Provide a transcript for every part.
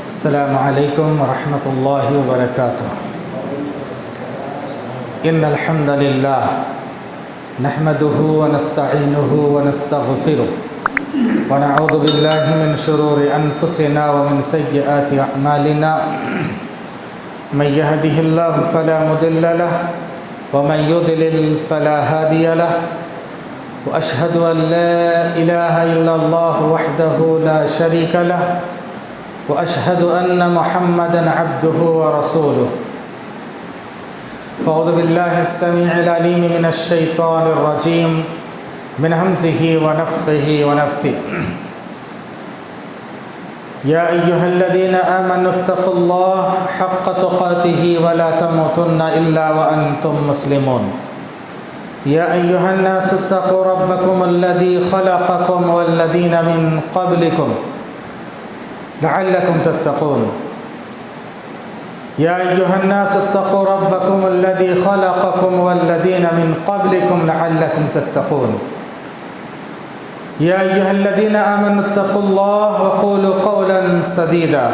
السلام علیکم ورحمۃ اللہ وبرکاتہ۔ ان الحمد للہ نحمده ونستعینه ونستغفره ونعوذ باللہ من شرور انفسنا ومن سیئات اعمالنا من يهده الله فلا مضل له ومن يضلل فلا هادي له واشهد ان لا اله الا الله وحده لا شريك له واشهد ان محمدا عبده ورسوله۔ فاعوذ بالله السميع العليم من الشيطان الرجيم من همزه ونفخه ونفثه۔ يا ايها الذين امنوا اتقوا الله حق تقاته ولا تموتن الا وانتم مسلمون۔ يا ايها الناس اتقوا ربكم الذي خلقكم والذين من قبلكم لعلكم تتقون۔ يا أيها الناس اتقوا ربكم الذي خلقكم والذين من قبلكم لعلكم تتقون۔ يا أيها الذين آمنوا اتقوا الله وقولوا قولا سديدا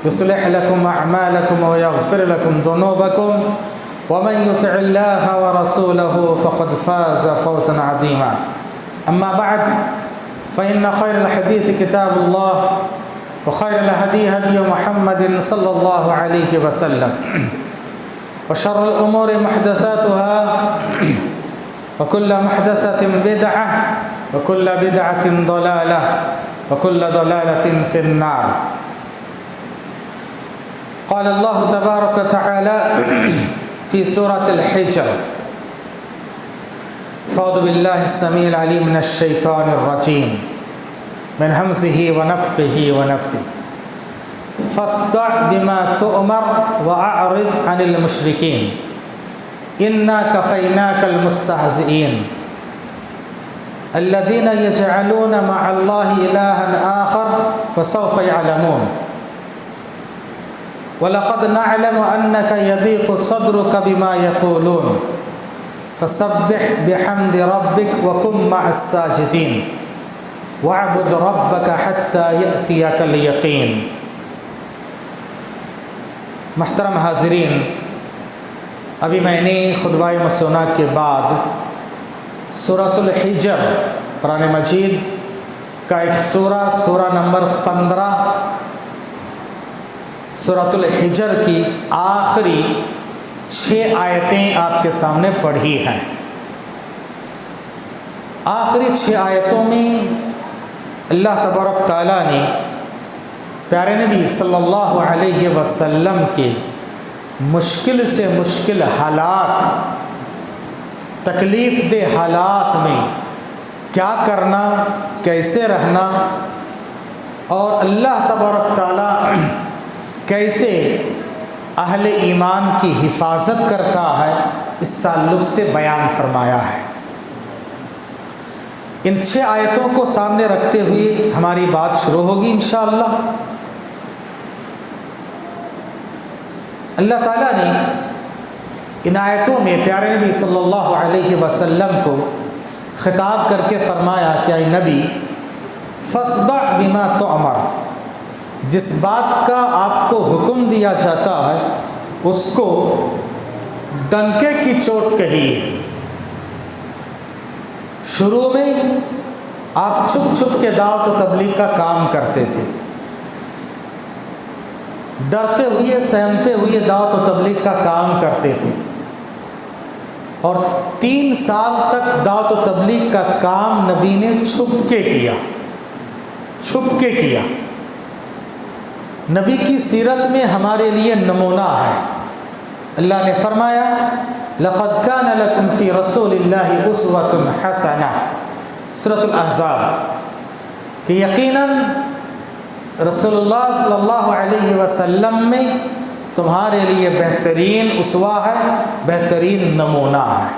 يصلح لكم أعمالكم ويغفر لكم ذنوبكم ومن يطع الله ورسوله فقد فاز فوزا عظيما۔ أما بعد فإن خير الحديث كتاب الله وخير الهدي هدي محمد صلى الله عليه وسلم وشر الأمور محدثاتها وكل محدثة بدعة وكل بدعة ضلالة وكل ضلالة في النار۔ قال الله تبارك وتعالى في سورة الحجر: فاعوذ بالله السميع العليم من الشيطان الرجيم من همزه ونفخه ونفثه۔ فاصدع بما تؤمر واعرض عن المشركين انا كفيناك المستهزئين الذين يجعلون مع الله إلها آخر فسوف يعلمون ولقد نعلم أنك يضيق صدرك بما يقولون فسبح بحمد ربك وكن مع الساجدين وَاعْبُدْ رَبَّكَ حَتَّى يَأْتِيَكَ الْيَقِينُ۔ محترم حاضرین، ابھی میں نے خطبہ مسونہ کے بعد سورۃ الحجر قرآن مجید کا ایک سورہ نمبر 15 سورۃ الحجر کی آخری 6 آیتیں آپ کے سامنے پڑھی ہیں۔ آخری 6 آیتوں میں اللہ تبارک تعالیٰ نے پیارے نبی صلی اللہ علیہ وسلم کے مشکل سے مشکل حالات، تکلیف دہ حالات میں کیا کرنا، کیسے رہنا، اور اللہ تبارک تعالیٰ کیسے اہل ایمان کی حفاظت کرتا ہے، اس تعلق سے بیان فرمایا ہے۔ ان 6 آیتوں کو سامنے رکھتے ہوئے ہماری بات شروع ہوگی انشاءاللہ۔ اللہ تعالیٰ نے ان آیتوں میں پیارے نبی صلی اللہ علیہ وسلم کو خطاب کر کے فرمایا کہ اے نبی، فاصدع بما تؤمر، جس بات کا آپ کو حکم دیا جاتا ہے اس کو ڈنکے کی چوٹ کہیے۔ شروع میں آپ چھپ چھپ کے دعوت و تبلیغ کا کام کرتے تھے، ڈرتے ہوئے سہمتے ہوئے دعوت و تبلیغ کا کام کرتے تھے، اور 3 سال تک دعوت و تبلیغ کا کام نبی نے چھپ کے کیا۔ نبی کی سیرت میں ہمارے لیے نمونہ ہے۔ اللہ نے فرمایا: لقد كان لكم في رسول الله اسوة حسنة، سورۃ الاحزاب، کہ یقیناً رسول اللہ صلی اللہ علیہ وسلم میں تمہارے لیے بہترین اسوہ ہے، بہترین نمونہ ہے۔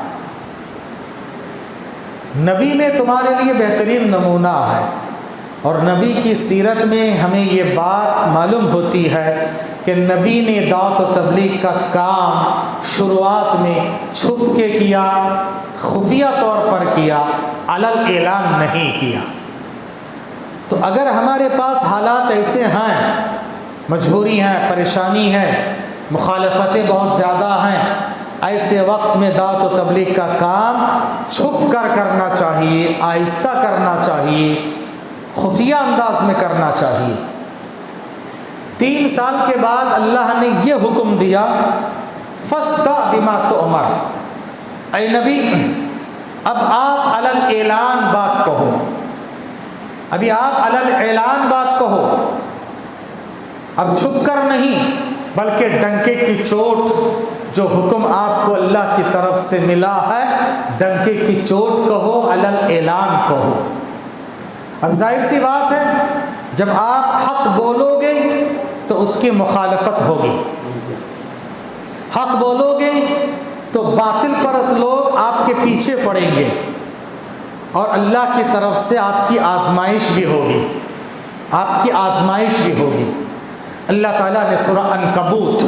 نبی میں تمہارے لیے بہترین نمونہ ہے، اور نبی کی سیرت میں ہمیں یہ بات معلوم ہوتی ہے کہ نبی نے دعوت و تبلیغ کا کام شروعات میں چھپ کے کیا، خفیہ طور پر کیا، علل اعلان نہیں کیا۔ تو اگر ہمارے پاس حالات ایسے ہیں مجبوری ہے، پریشانی ہے، مخالفتیں بہت زیادہ ہیں، ایسے وقت میں دعوت و تبلیغ کا کام چھپ کر کرنا چاہیے، آہستہ کرنا چاہیے، خفیہ انداز میں کرنا چاہیے۔ 3 سال کے بعد اللہ نے یہ حکم دیا، فاصدع بما تؤمر، اے نبی اب آپ علی الاعلان بات کہو، ابھی آپ علی الاعلان بات کہو، اب چھپ کر نہیں بلکہ ڈنکے کی چوٹ، جو حکم آپ کو اللہ کی طرف سے ملا ہے ڈنکے کی چوٹ کہو، علی الاعلان کہو۔ اب ظاہر سی بات ہے جب آپ حق بولو گے تو اس کی مخالفت ہوگی، حق بولو گے تو باطل پرست لوگ آپ کے پیچھے پڑیں گے، اور اللہ کی طرف سے آپ کی آزمائش بھی ہوگی، آپ کی آزمائش بھی ہوگی۔ اللہ تعالیٰ نے سورہ عنکبوت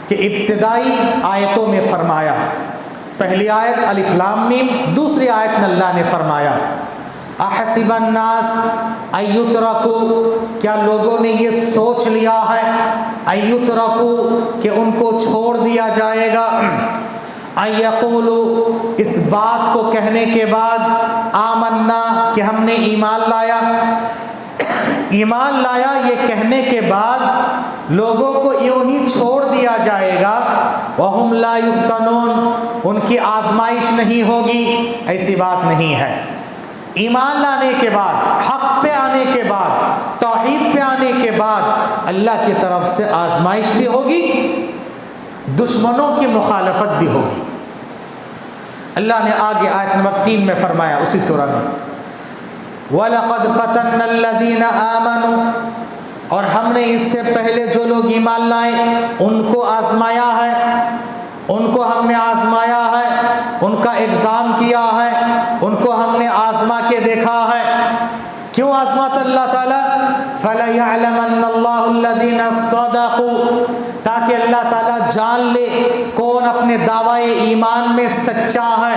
کے ابتدائی آیتوں میں فرمایا، پہلی آیت الف لام میم، دوسری آیت میں اللہ نے فرمایا احسب الناس ان یترکوا، کیا لوگوں نے یہ سوچ لیا ہے ان یترکوا کہ ان کو چھوڑ دیا جائے گا، ان یقولوا اس بات کو کہنے کے بعد آمنا کہ ہم نے ایمان لایا، ایمان لایا یہ کہنے کے بعد لوگوں کو یوں ہی چھوڑ دیا جائے گا، وَهُمْ لَا يُفْتَنُونَ ان کی آزمائش نہیں ہوگی، ایسی بات نہیں ہے۔ ایمان لانے کے بعد، حق پہ آنے کے بعد، توحید پہ آنے کے بعد اللہ کی طرف سے آزمائش بھی ہوگی، دشمنوں کی مخالفت بھی ہوگی۔ اللہ نے آگے آیت نمبر 3 میں فرمایا اسی سورہ میں وَلَقَدْ فَتَنَّ الَّذِينَ آمَنُوا، اور ہم نے اس سے پہلے جو لوگ ایمان لائے ان کو آزمایا ہے، ان کو ہم نے آزمایا ہے، ان کا ایگزام کیا ہے، ان کو ہم نے آزما کے دیکھا ہے۔ کیوں آزماتا اللہ تعالیٰ؟ فَلَيَعْلَمَنَّ اللَّهُ الَّذِينَ صَدَقُوا، تاکہ اللہ تعالیٰ جان لے کون اپنے دعوی ایمان میں سچا ہے،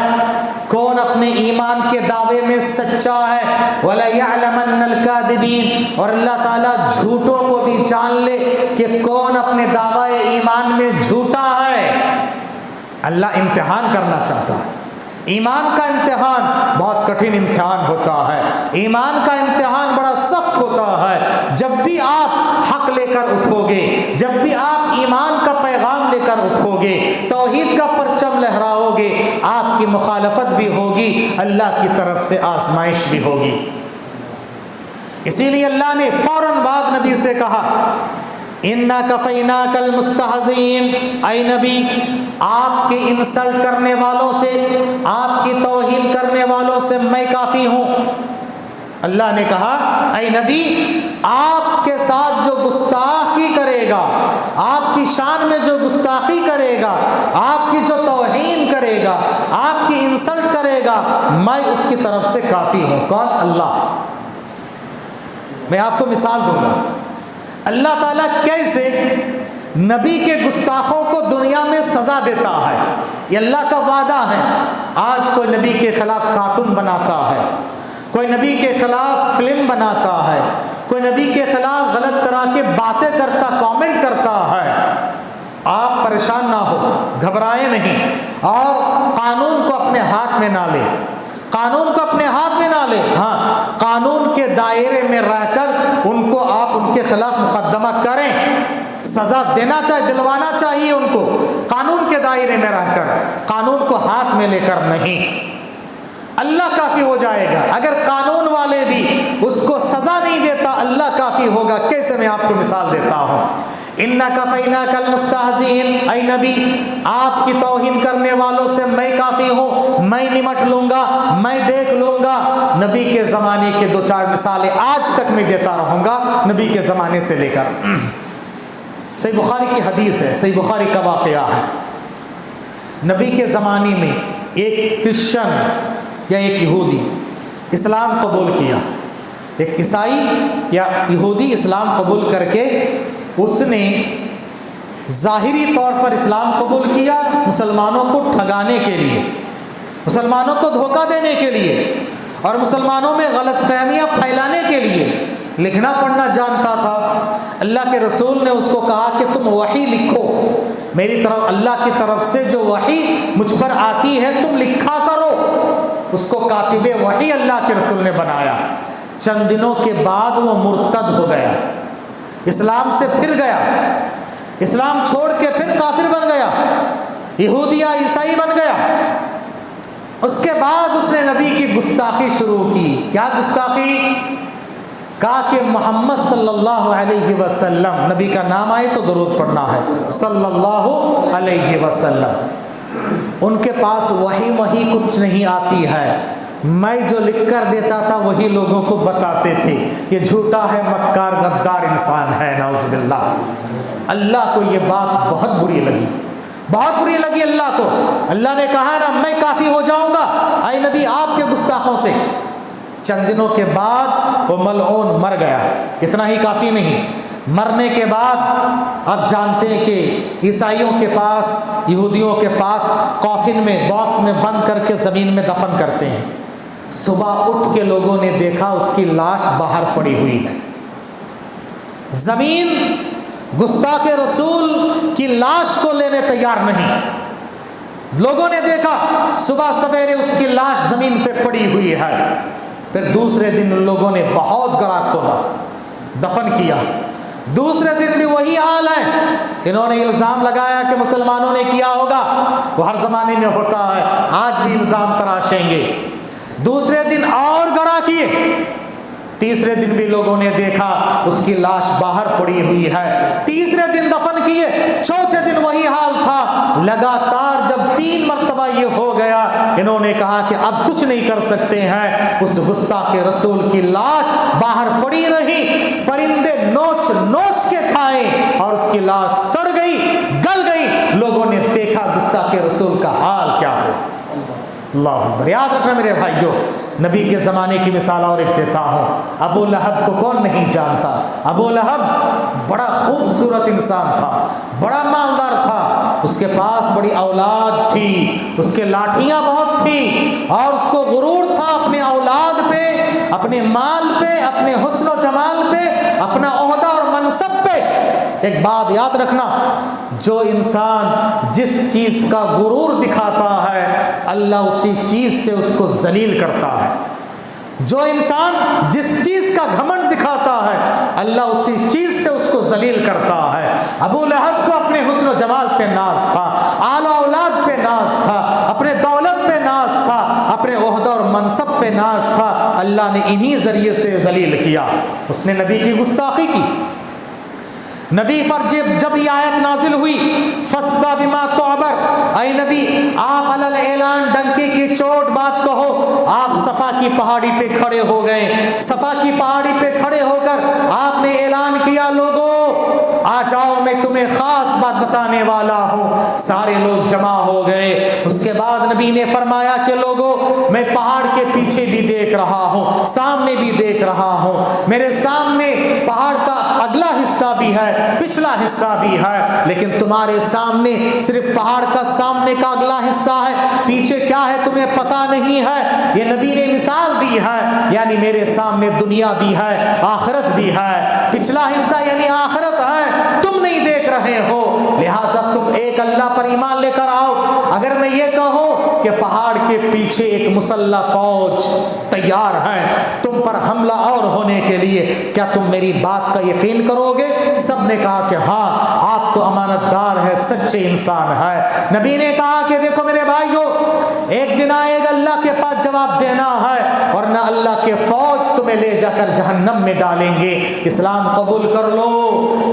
کون اپنے ایمان کے دعوے میں سچا ہے، وَلَيَعْلَمَنَّ الْكَاذِبِينَ، اور اللہ تعالیٰ جھوٹوں کو بھی جان لے کہ کون اپنے دعوی ایمان میں جھوٹا ہے۔ اللہ امتحان کرنا چاہتا ہے۔ ایمان کا امتحان بہت کٹھن امتحان ہوتا ہے، ایمان کا امتحان بڑا سخت ہوتا ہے۔ جب بھی آپ حق لے کر اٹھو گے، جب بھی آپ ایمان کا پیغام لے کر اٹھو گے، توحید کا پرچم لہراؤ گے، آپ کی مخالفت بھی ہوگی، اللہ کی طرف سے آزمائش بھی ہوگی۔ اسی لیے اللہ نے فوراً بعد نبی سے کہا اِنَّا كَفَيْنَاكَ الْمُسْتَهْزِئِينَ، اے نبی آپ کے انسلٹ کرنے والوں سے، آپ کی توہین کرنے والوں سے میں کافی ہوں۔ اللہ نے کہا اے نبی آپ کے ساتھ جو گستاخی کرے گا، آپ کی شان میں جو گستاخی کرے گا، آپ کی جو توہین کرے گا، آپ کی انسلٹ کرے گا، میں اس کی طرف سے کافی ہوں۔ کون؟ اللہ۔ میں آپ کو مثال دوں گا، اللہ تعالیٰ کیسے نبی کے گستاخوں کو دنیا میں سزا دیتا ہے، یہ اللہ کا وعدہ ہے۔ آج کوئی نبی کے خلاف کارٹون بناتا ہے، کوئی نبی کے خلاف فلم بناتا ہے، کوئی نبی کے خلاف غلط طرح کے باتیں کرتا، کامنٹ کرتا ہے، آپ پریشان نہ ہو، گھبرائیں نہیں، اور قانون کو اپنے ہاتھ میں نہ لے، قانون کو اپنے ہاتھ میں نہ لے، ہاں قانون کے دائرے میں رہ کر ان کو آپ ان کے خلاف مقدمہ کریں، سزا دینا چاہیے، دلوانا چاہیے ان کو، قانون کے دائرے میں رہ کر، قانون کو ہاتھ میں لے کر نہیں۔ اللہ کافی ہو جائے گا۔ اگر قانون والے بھی اس کو سزا نہیں دیتا، اللہ کافی ہوگا۔ کیسے؟ میں آپ کو مثال دیتا ہوں۔ اِنَّا كَفَيْنَاكَ الْمُسْتَهْزِئِينَ، اے نبی آپ کی توہین کرنے والوں سے میں کافی ہوں، میں نمٹ لوں گا، میں دیکھ لوں گا۔ نبی کے زمانے کے 2-4 مثالیں آج تک میں دیتا رہوں گا، نبی کے زمانے سے لے کر۔ صحیح بخاری کی حدیث ہے، صحیح بخاری کا واقعہ ہے۔ نبی کے زمانے میں ایک کرسچن یا ایک یہودی اسلام قبول کیا، ایک عیسائی یا یہودی اسلام قبول کر کے اس نے ظاہری طور پر اسلام قبول کیا مسلمانوں کو ٹھگانے کے لیے، مسلمانوں کو دھوکہ دینے کے لیے، اور مسلمانوں میں غلط فہمیاں پھیلانے کے لیے، لکھنا پڑھنا جانتا تھا۔ اللہ کے رسول نے اس کو کہا کہ تم وحی لکھو، میری طرف اللہ کی طرف سے جو وحی مجھ پر آتی ہے تم لکھا کرو۔ اس کو کاتب وحی اللہ کے رسول نے بنایا۔ چند دنوں کے بعد وہ مرتد ہو گیا، اسلام سے پھر گیا، اسلام چھوڑ کے پھر کافر بن گیا، یہودی یا عیسائی بن گیا۔ اس کے بعد اس نے نبی کی گستاخی شروع کی۔ کیا گستاخی؟ کہا کہ محمد صلی اللہ علیہ وسلم، نبی کا نام آئے تو درود پڑھنا ہے، صلی اللہ علیہ وسلم، ان کے پاس وحی کچھ نہیں آتی ہے، میں جو لکھ کر دیتا تھا وہی لوگوں کو بتاتے تھے، یہ جھوٹا ہے، مکار غدار انسان ہے، نعوذ باللہ۔ اللہ کو یہ بات بہت بری لگی، بہت بری لگی اللہ کو۔ اللہ نے کہا نا میں کافی ہو جاؤں گا اے نبی آپ کے گستاخوں سے۔ چند دنوں کے بعد وہ ملعون مر گیا۔ اتنا ہی کافی نہیں، مرنے کے بعد اب جانتے ہیں کہ عیسائیوں کے پاس، یہودیوں کے پاس کافن میں، باکس میں بند کر کے زمین میں دفن کرتے ہیں۔ صبح اٹھ کے لوگوں نے دیکھا اس کی لاش باہر پڑی ہوئی ہے، زمین گستاخ رسول کی لاش کو لینے تیار نہیں۔ لوگوں نے دیکھا صبح سویرے اس کی لاش زمین پہ پڑی ہوئی ہے۔ پھر دوسرے دن ان لوگوں نے بہت گڑھا کھودا، دفن کیا۔ دوسرے دن بھی وہی حال ہے۔ انہوں نے الزام لگایا کہ مسلمانوں نے کیا ہوگا، وہ ہر زمانے میں ہوتا ہے، آج بھی الزام تراشیں گے۔ دوسرے دن اور گڑھا کیے، تیسرے دن بھی لوگوں نے دیکھا اس کی لاش باہر پڑی ہوئی ہے۔ تیسرے دن دفن کیے، چوتھے دن وہی حال تھا۔ لگاتار جب 3 مرتبہ یہ ہو گیا، انہوں نے کہا کہ اب کچھ نہیں کر سکتے ہیں، اس گستاخ رسول کی لاش باہر پڑی رہی، پرندے نوچ نوچ کے کھائیں اور اس کی لاش سڑ گئی، گل گئی۔ لوگوں نے دیکھا گستاخ رسول کا حال کیا ہوا۔ اللہ اکبر۔ یاد رکھنا میرے بھائیوں، نبی کے زمانے کی مثال اور ایک دیتا ہوں۔ ابو لہب کو کون نہیں جانتا؟ ابو لہب بڑا خوبصورت انسان تھا، بڑا مالدار تھا، اس کے پاس بڑی اولاد تھی، اس کے لاٹھیاں بہت تھیں، اور اس کو غرور تھا اپنے اولاد پہ، اپنے مال پہ، اپنے حسن و جمال پہ، اپنا عہدہ اور منصب پہ۔ ایک بات یاد رکھنا، جو انسان جس چیز کا غرور دکھاتا ہے اللہ اسی چیز سے اس کو ذلیل کرتا ہے۔ جو انسان جس چیز کا گھمنڈ دکھاتا ہے اللہ اسی چیز سے اس کو ذلیل کرتا ہے۔ ابو لہب کو اپنے حسن و جمال پہ ناز تھا، آل اولاد پہ ناز تھا، اپنے دولت پہ ناز تھا، اپنے عہدہ اور منصب پہ ناز تھا۔ اللہ نے انہی ذریعے سے ذلیل کیا۔ اس نے نبی کی گستاخی کی۔ نبی پر جب یہ آیت نازل ہوئی فَاسْدَعْ بِمَا تُعْمَرُ، اے نبی آپ علی الاعلان ڈنکے کی چوٹ بات کہو۔ آپ صفا کی پہاڑی پہ کھڑے ہو گئے، صفا کی پہاڑی پہ کھڑے ہو کر آپ نے اعلان کیا، لوگوں آ جاؤ میں تمہیں خاص بات بتانے والا ہوں۔ سارے لوگ جمع ہو گئے۔ اس کے بعد نبی نے فرمایا کہ لوگوں میں پہاڑ کے پیچھے بھی دیکھ رہا ہوں، سامنے بھی دیکھ رہا ہوں، میرے سامنے پہاڑ کا اگلا حصہ بھی ہے، پچھلا حصہ بھی ہے، لیکن تمہارے سامنے صرف پہاڑ کا سامنے کا اگلا حصہ ہے، پیچھے کیا ہے تمہیں پتہ نہیں ہے۔ یہ نبی نے مثال دی ہے، یعنی میرے سامنے دنیا بھی ہے، آخرت بھی ہے، پچھلا حصہ یعنی آخرت ہے، تم نہیں دیکھ رہے ہو، لہٰذا تم ایک اللہ پر ایمان لے کر آؤ۔ اگر میں یہ کہوں کہ پہاڑ کے پیچھے ایک مسلح فوج تیار ہے تم پر حملہ اور ہونے کے لیے، کیا تم میری بات کا یقین کرو گے؟ سب نے کہا کہ ہاں آپ تو امانت دار ہے، سچے انسان ہے۔ نبی نے کہا کہ دیکھو میرے بھائیو، ایک دن آئے گا اللہ کے پاس جواب دینا ہے، ورنہ اللہ کے فوج تمہیں لے جا کر جہنم میں ڈالیں گے۔ اسلام قبول کر لو،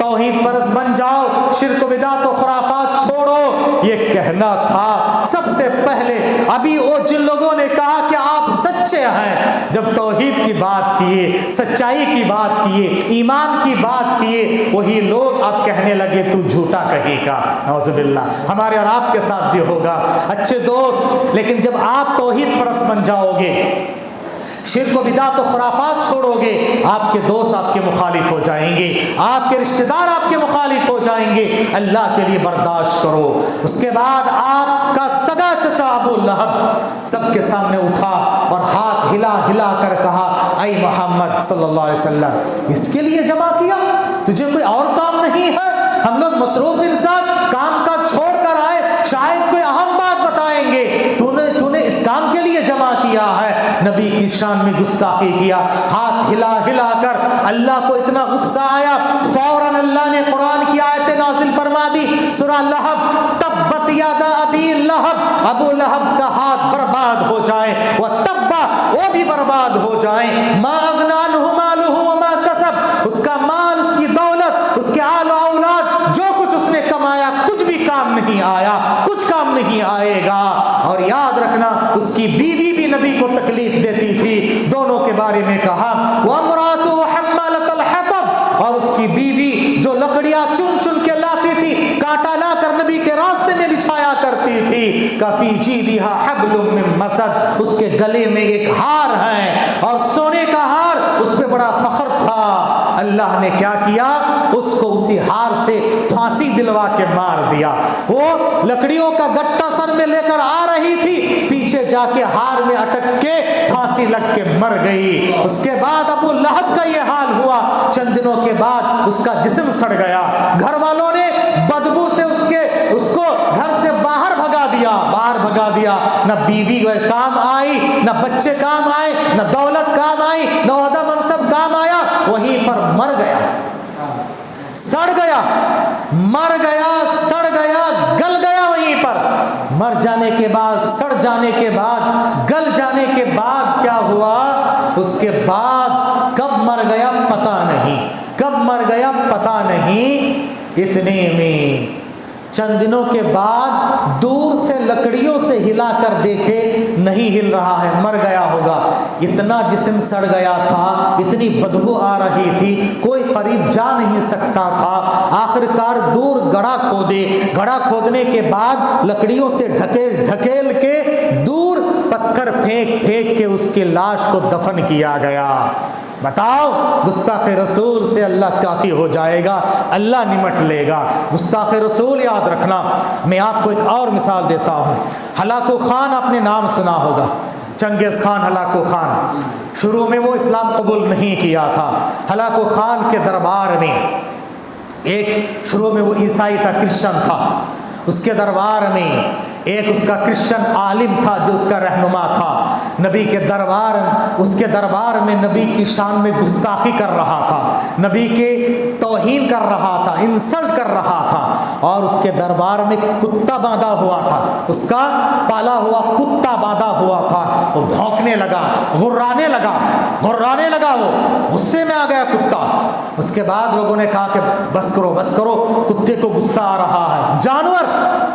توحید پرست بن جاؤ، شرک و بدعت و خرافات چھوڑو، یہ کہنا تھا سب سے پہلے۔ ابھی وہ جن لوگوں نے کہا کہ آپ سچے ہیں، جب توحید کی بات کیے، سچائی کی بات کیے، ایمان کی بات کیے، وہی لوگ اب کہنے لگے تو جھوٹا کہے گا۔ نعوذ باللہ، ہمارے اور آپ کے ساتھ بھی ہوگا۔ اچھے دوست، لیکن جب آپ توحید پرست بن جاؤ گے، شرک و بدعت و خرافات چھوڑو گے، آپ کے دوست آپ کے مخالف ہو جائیں گے، آپ کے رشتہ دار آپ کے مخالف ہو جائیں گے، اللہ کے لیے برداشت کرو۔ اس کے بعد آپ کا سگا چچا ابو لہب سب کے سامنے اٹھا اور ہاتھ ہلا ہلا کر کہا، اے محمد صلی اللہ علیہ وسلم، اس کے لیے جمع کیا؟ تجھے کوئی اور کام نہیں ہے؟ ہم لوگ مصروف انسان کام کا چھوڑ کر آئے، شاید کوئی اہم بات بتائیں گے، تو نے اس کام کے لیے جمع کیا ہے؟ نبی کی شان میں گستاخی کیا، ہاتھ ہلا ہلا کر۔ اللہ کو اتنا غصہ آیا، فوراً اللہ نے قرآن کی آیت نازل فرما دی، سورہ لہب، تبت یادا ابی لہب، ابو لہب کا ہاتھ برباد ہو جائے، وتبا، وہ بھی برباد ہو جائیں، ما اغنی عنہ مالہ وما کسب، اس کا مال، اس کی دولت، اس کے آل و اولاد، جو کچھ اس نے کمایا کچھ بھی کام نہیں آیا، کچھ کام نہیں آئے گا۔ اور یاد رکھنا اس کی بیوی بھی نبی کو تکلیف دیتی تھی، دونوں کے بارے میں کہا، وَامْرَأَتُهُ حَمَّالَةَ الْحَطَبِ، اور اس کی بیوی جو لکڑیاں چن چن کے لاتی تھی، کانٹا لا کر نبی کے راستے میں بچھایا کرتی تھی، کفی جیدہا حبل من مسد، اس کے گلے میں ایک ہار ہے اور سونے کا ہار، اس پہ بڑا فخر تھا۔ اللہ نے کیا کیا؟ اس کو اسی ہار سے پھانسی دلوا کے مار دیا۔ وہ لکڑیوں کا گٹا سر میں لے کر آ رہی تھی، پیچھے جا کے ہار میں اٹک کے پھانسی لگ کے مر گئی۔ اس کے بعد ابو لہب کا یہ حال ہوا، چند دنوں کے بعد اس کا جسم سڑ گیا، گھر والوں نے بدبو سے اس کو گھر سے باہر بھگا دیا، نہ بیوی کام آئی، نہ بچے کام آئے، نہ دولت کام آئی، نہ عہدہ منصب کام آیا، وہیں پر مر گیا، سڑ گیا، مر گیا، سڑ گیا، گل گیا وہیں پر۔ مر جانے کے بعد، سڑ جانے کے بعد، گل جانے کے بعد کیا ہوا؟ اس کے بعد کب مر گیا پتہ نہیں، کب مر گیا پتہ نہیں۔ اتنے میں چند دنوں کے بعد دور سے لکڑیوں سے ہلا کر دیکھے، نہیں ہل رہا ہے، مر گیا ہوگا۔ اتنا جسم سڑ گیا تھا، اتنی بدبو آ رہی تھی، کوئی قریب جا نہیں سکتا تھا۔ آخر کار دور گڑھا کھودے، گڑھا کھودنے کے بعد لکڑیوں سے ڈھکیل کے دور پتھر پھینک کے اس کی لاش کو دفن کیا گیا۔ بتاؤ، گستاخ رسول سے اللہ کافی ہو جائے گا، اللہ نمٹ لے گا۔ گستاخ رسول یاد رکھنا۔ میں آپ کو ایک اور مثال دیتا ہوں۔ ہلاکو خان آپ نے نام سنا ہوگا، چنگیز خان ہلاکو خان۔ شروع میں وہ اسلام قبول نہیں کیا تھا۔ ہلاکو خان کے دربار میں شروع میں وہ عیسائی تھا، کرسچن تھا۔ اس کے دربار میں ایک اس کا کرسچن عالم تھا جو اس کا رہنما تھا۔ اس کے دربار میں نبی کی شان میں گستاخی کر رہا تھا، نبی کے توہین کر رہا تھا، انسلٹ کر رہا تھا، اور اس کے دربار میں کتا باندھا ہوا تھا، اس کا پالا ہوا کتا باندھا ہوا تھا۔ وہ بھونکنے لگا، غرانے لگا، وہ غصے میں آ گیا کتا۔ اس کے بعد لوگوں نے کہا کہ بس کرو، کتے کو غصہ آ رہا ہے، جانور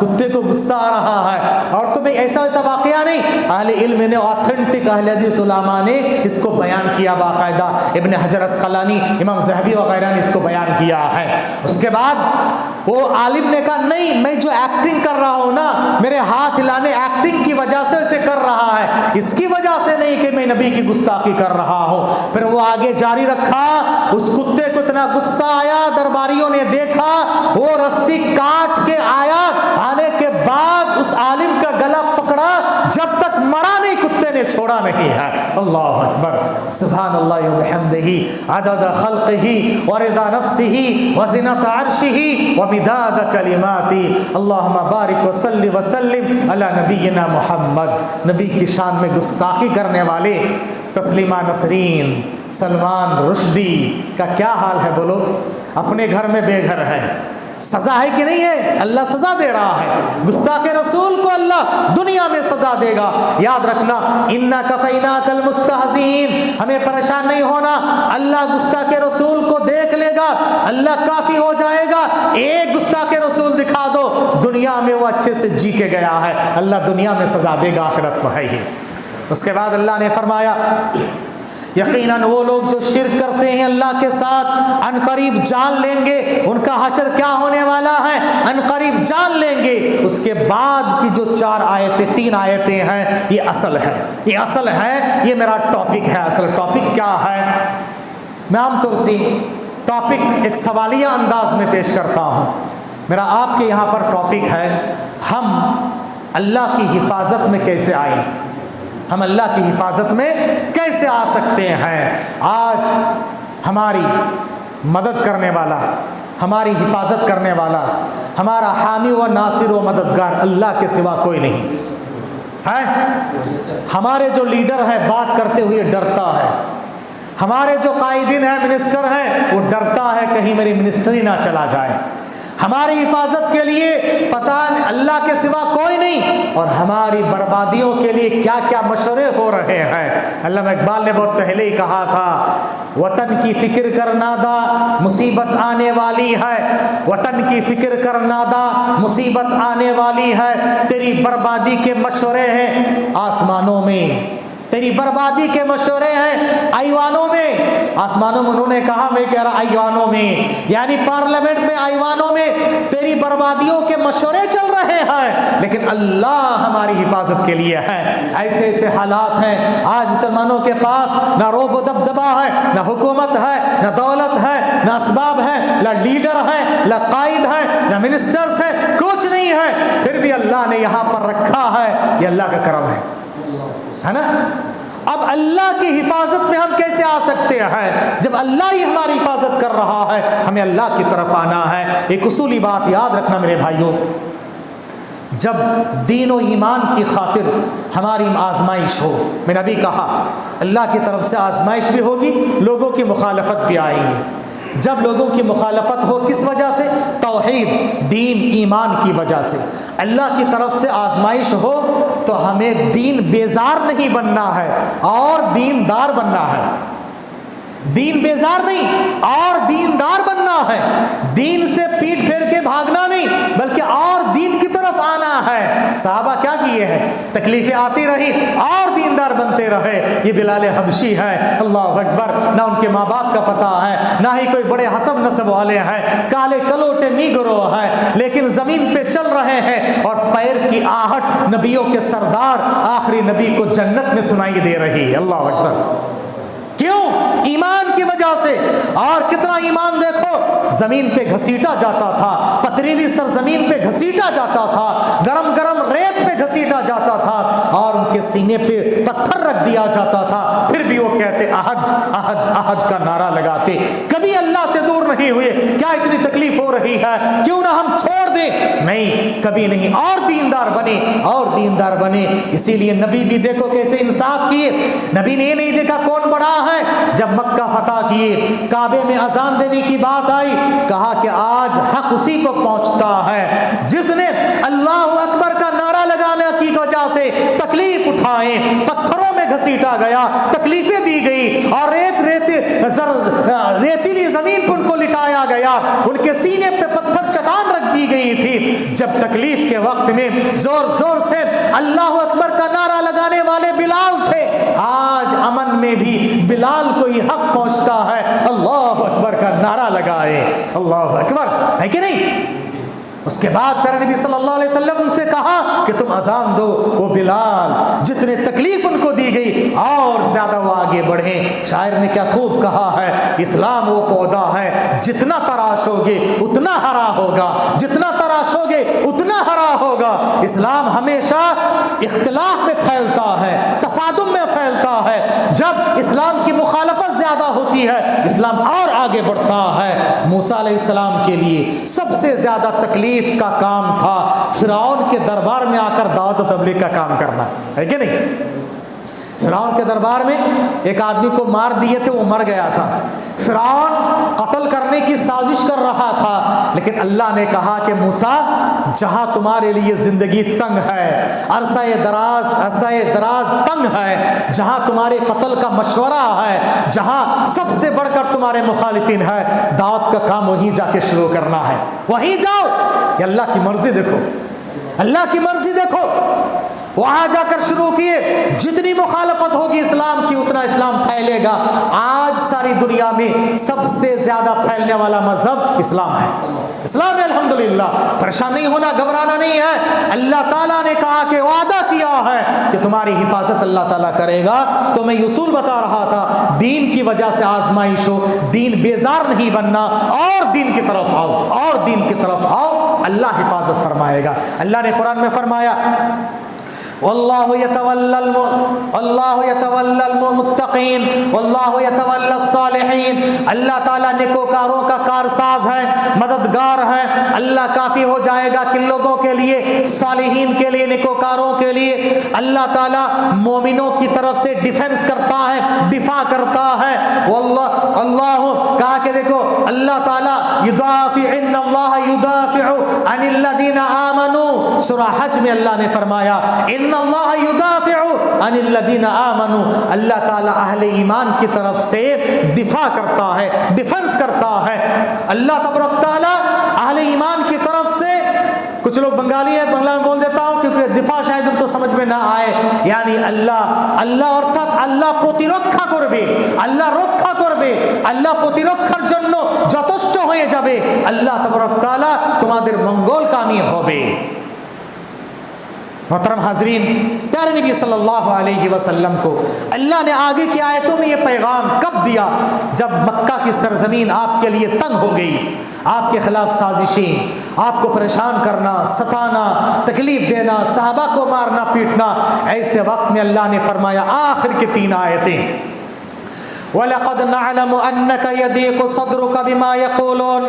کتے کو غصہ آ رہا ہے۔ اور کوئی ایسا واقعہ نہیں، اہل علم نے، آتھنٹک اہل حدیث علماء نے اس کو بیان کیا باقاعدہ، ابن حجر اسقلانی، امام ذہبی وغیرہ نے اس کو بیان کیا ہے۔ اس کے بعد وہ عالم نے کہا نہیں، میں جو ایکٹنگ کر رہا ہوں نا، میرے ہاتھ ہلانے ایکٹنگ کی وجہ سے اسے کر رہا ہے، اس کی وجہ سے نہیں کہ میں نبی کی گستاخی کر رہا ہوں۔ پھر وہ آگے جاری رکھا، اس کتے کو اتنا غصہ آیا، درباریوں نے دیکھا، وہ رسی کاٹ کے آنے کے بعد اس عالم کا گلا پکڑا، جب تک مرا نہیں کتے نے چھوڑا نہیں ہے۔ اللہ اکبر، سبحان اللہ و بحمدہ، عدد خلقہ ورضا نفسہ وزنۃ عرشہ ومداد کلماتہ۔ اللہم بارک وسلم علی نبینا محمد۔ نبی کی شان میں گستاخی کرنے والے تسلیمہ نسرین، سلمان رشدی کا کیا حال ہے بولو؟ اپنے گھر میں بے گھر ہے، سزا ہے کہ نہیں ہے؟ اللہ سزا دے رہا ہے۔ گستاخ رسول کو اللہ دنیا میں سزا دے گا۔ یاد رکھنا، انا کفیناک المستہزئین، ہمیں پریشان نہیں ہونا، اللہ گستاخ رسول کو دیکھ لے گا، اللہ کافی ہو جائے گا۔ ایک گستاخ رسول دکھا دو، دنیا میں وہ اچھے سے جی کے گیا ہے، اللہ دنیا میں سزا دے گا، آخرت میں ہے ہی۔ اس کے بعد اللہ نے فرمایا یقیناً وہ لوگ جو شرک کرتے ہیں اللہ کے ساتھ ان قریب جان لیں گے ان کا حشر کیا ہونے والا ہے، ان قریب جان لیں گے۔ اس کے بعد کی جو 3 آیتیں ہیں یہ اصل ہے، یہ اصل ہے، یہ میرا ٹاپک ہے۔ اصل ٹاپک کیا ہے؟ میں عام طور سے ٹاپک ایک سوالیہ انداز میں پیش کرتا ہوں۔ میرا آپ کے یہاں پر ٹاپک ہے ہم اللہ کی حفاظت میں کیسے آئیں، ہم اللہ کی حفاظت میں کیسے آ سکتے ہیں۔ آج ہماری مدد کرنے والا، ہماری حفاظت کرنے والا، ہمارا حامی و ناصر و مددگار اللہ کے سوا کوئی نہیں ہے۔ ہمارے جو لیڈر ہیں بات کرتے ہوئے ڈرتا ہے، ہمارے جو قائدین ہیں، منسٹر ہیں، وہ ڈرتا ہے کہیں میری منسٹری نہ چلا جائے۔ ہماری حفاظت کے لیے پتہ اللہ کے سوا کوئی نہیں، اور ہماری بربادیوں کے لیے کیا کیا مشورے ہو رہے ہیں۔ علامہ اقبال نے بہت پہلے ہی کہا تھا، وطن کی فکر کر نادا مصیبت آنے والی ہے، وطن کی فکر کر نادا مصیبت آنے والی ہے، تیری بربادی کے مشورے ہیں آسمانوں میں، تیری بربادی کے مشورے ہیں ایوانوں میں۔ آسمانوں میں انہوں نے کہا، میں کہہ رہا ایوانوں میں، یعنی پارلیمنٹ میں، ایوانوں میں تیری بربادیوں کے مشورے چل رہے ہیں، لیکن اللہ ہماری حفاظت کے لیے ہے۔ ایسے ایسے حالات ہیں آج مسلمانوں کے پاس، نہ روب و دبدبا ہے، نہ حکومت ہے، نہ دولت ہے، نہ اسباب ہے، نہ لیڈر ہے، نہ قائد ہے، نہ منسٹرز ہیں، کچھ نہیں ہے، پھر بھی اللہ نے یہاں پر رکھا ہے۔ یہ اللہ کا کرم ہے نا۔ اب اللہ کی حفاظت میں ہم کیسے آ سکتے ہیں جب اللہ ہی ہماری حفاظت کر رہا ہے؟ ہمیں اللہ کی طرف آنا ہے۔ ایک اصولی بات یاد رکھنا میرے بھائیوں، جب دین و ایمان کی خاطر ہماری آزمائش ہو، میں نے ابھی کہا اللہ کی طرف سے آزمائش بھی ہوگی، لوگوں کی مخالفت بھی آئیں گی۔ جب لوگوں کی مخالفت ہو کس وجہ سے؟ توحید، دین، ایمان کی وجہ سے۔ اللہ کی طرف سے آزمائش ہو تو ہمیں دین بیزار نہیں بننا ہے اور دیندار بننا ہے۔ دین بیزار نہیں اور دیندار بننا ہے، دین سے پیٹ پھیر کے بھاگنا نہیں بلکہ اور دین کی طرف آنا ہے۔ صحابہ کیا کیے ہیں؟ تکلیفیں آتی رہی اور دیندار بنتے رہے۔ یہ بلال حبشی ہے، اللہ اکبر، نہ ان کے ماں باپ کا پتہ ہے، نہ ہی کوئی بڑے حسب نسب والے ہیں، کالے کلوٹے نیگرو ہیں، لیکن زمین پہ چل رہے ہیں اور پیر کی آہٹ نبیوں کے سردار آخری نبی کو جنت میں سنائی دے رہی ہے۔ اللہ اکبر، کیوں؟ ایمان کی وجہ سے۔ اور کتنا ایمان دیکھو، زمین پہ گھسیٹا جاتا تھا، پتریلی سرزمین پہ گھسیٹا جاتا تھا، گرم گرم ریت پہ گھسیٹا جاتا تھا، اور ان کے سینے پہ پتھر رکھ دیا جاتا تھا، پھر بھی وہ کہتے احد احد احد کا نعرہ لگاتے، کبھی اللہ سے دور نہیں ہوئے۔ کیا اتنی تکلیف ہو رہی ہے، کیوں نہ ہم چھوڑ دیں؟ نہیں، کبھی نہیں، اور دیندار بنے اور دیندار بنے۔ اسی لیے نبی بھی دیکھو کیسے انصاف کیے۔ نبی نے یہ نہیں دیکھا کون بڑا ہے۔ جب مکہ فتح کیے، کعبے میں اذان دینے کی بات آئی، کہا کہ آج حق اسی کو پہنچتا ہے جس نے اللہ اکبر کا نعرہ لگانے کی وجہ سے تکلیف اٹھائیں، پتھروں میں گھسیٹا گیا، تکلیفیں دی گئی، اور ریتیلی زمین پر ان کو لٹایا گیا، ان کے سینے پہ پتھر چٹان رکھ دی گئی تھی۔ جب تکلیف کے وقت میں زور زور سے اللہ اکبر کا نعرہ لگانے والے بلال تھے، آج امن میں بھی بلال کو یہ حق پہنچتا ہے اللہ اکبر کا نعرہ لگائے۔ اللہ اکبر، ہے کہ نہیں؟ اس کے بعد پیارے نبی صلی اللہ علیہ وسلم ان سے کہا کہ تم اذان دو۔ وہ بلال، جتنے تکلیف ان کو دی گئی اور زیادہ وہ آگے بڑھیں۔ شاعر نے کیا خوب کہا ہے، اسلام وہ پودا ہے جتنا تراشو گے اتنا ہرا ہوگا، جتنا تراشو گے اتنا ہرا ہوگا۔ اسلام ہمیشہ اختلاف میں پھیلتا ہے، تصادم میں پھیلتا ہے۔ جب اسلام کی مخالفت زیادہ ہوتی ہے، اسلام اور آگے بڑھتا ہے۔ موسیٰ علیہ السلام کے لیے سب سے زیادہ تکلیف کا کام تھا فرعون کے دربار میں آ کر دعوت و تبلیغ کا کام کرنا، ہے کہ نہیں؟ فرعون کے دربار میں ایک آدمی کو مار دیے تھے، وہ مر گیا تھا۔ فرعون قتل کرنے کی سازش کر رہا تھا، لیکن اللہ نے کہا کہ موسیٰ، جہاں تمہارے لیے زندگی تنگ ہے، عرصہ دراز تنگ ہے، جہاں تمہارے قتل کا مشورہ ہے، جہاں سب سے بڑھ کر تمہارے مخالفین ہے، دعوت کا کام وہیں جا کے شروع کرنا ہے، وہیں جاؤ۔ یہ اللہ کی مرضی دیکھو، اللہ کی مرضی دیکھو۔ وہاں جا کر شروع کیے. جتنی مخالفت ہوگی اسلام کی اتنا اسلام پھیلے گا. آج ساری دنیا میں سب سے زیادہ پھیلنے والا مذہب اسلام ہے. اسلام ہے الحمدللہ. پریشان نہیں ہونا, گھبرانا نہیں ہے. اللہ تعالیٰ نے کہا کہ وعدہ کیا ہے کہ تمہاری حفاظت اللہ تعالیٰ کرے گا. تو میں یہ اصول بتا رہا تھا, دین کی وجہ سے آزمائش ہو, دین بیزار نہیں بننا, اور دین کی طرف آؤ, اور دین کی طرف آؤ, اللہ حفاظت فرمائے گا. اللہ نے قرآن میں فرمایا واللہ یتولی المتقین واللہ یتولی الصالحین. اللہ تعالیٰ نیکوکاروں کا کارساز ہے, مددگار ہے. اللہ کافی ہو جائے گا کن لوگوں کے لیے, صالحین کے لیے, نیکوکاروں کے لیے. اللہ تعالیٰ مومنوں کی طرف سے ڈیفنس کرتا ہے, دفاع کرتا ہے. واللہ اللہ کہا کہ دیکھو اللہ تعالیٰ یدافع, ان اللہ یدافع عن الذین آمنوا. سورہ حج میں اللہ نے فرمایا ان اللہ یدافع عن الذین آمنوا. اللہ تعالیٰ اہل ایمان کی طرف سے دفاع کرتا ہے, ڈیفنس کرتا ہے. اللہ تبارک تعالیٰ اہل ایمان کی طرف سے, کچھ لوگ بنگالی ہے, بنگلہ میں بول دیتا ہوں کیونکہ دفاع شاید ان کو سمجھ میں نہ آئے. یعنی আল্লাহ অর্থাৎ আল্লাহ প্রতিরক্ষা করবে, আল্লাহ রক্ষা করবে, আল্লাহ প্রতিরক্ষার জন্য যথেষ্ট হয়ে যাবে. আল্লাহ তাবারক তাআলা তোমাদের মঙ্গল কামী হবে. محترم حاضرین, پیارے نبی صلی اللہ علیہ وسلم کو اللہ نے آگے کی آیتوں میں یہ پیغام کب دیا؟ جب مکہ کی سرزمین آپ کے لیے تنگ ہو گئی, آپ کے خلاف سازشیں, آپ کو پریشان کرنا, ستانا, تکلیف دینا, صحابہ کو مارنا پیٹنا. ایسے وقت میں اللہ نے فرمایا آخر کی 3 آیتیں, وَلَقَدْ نَعْلَمُ أَنَّكَ يَضِيقُ صَدْرُكَ بِمَا يَقُولُونَ.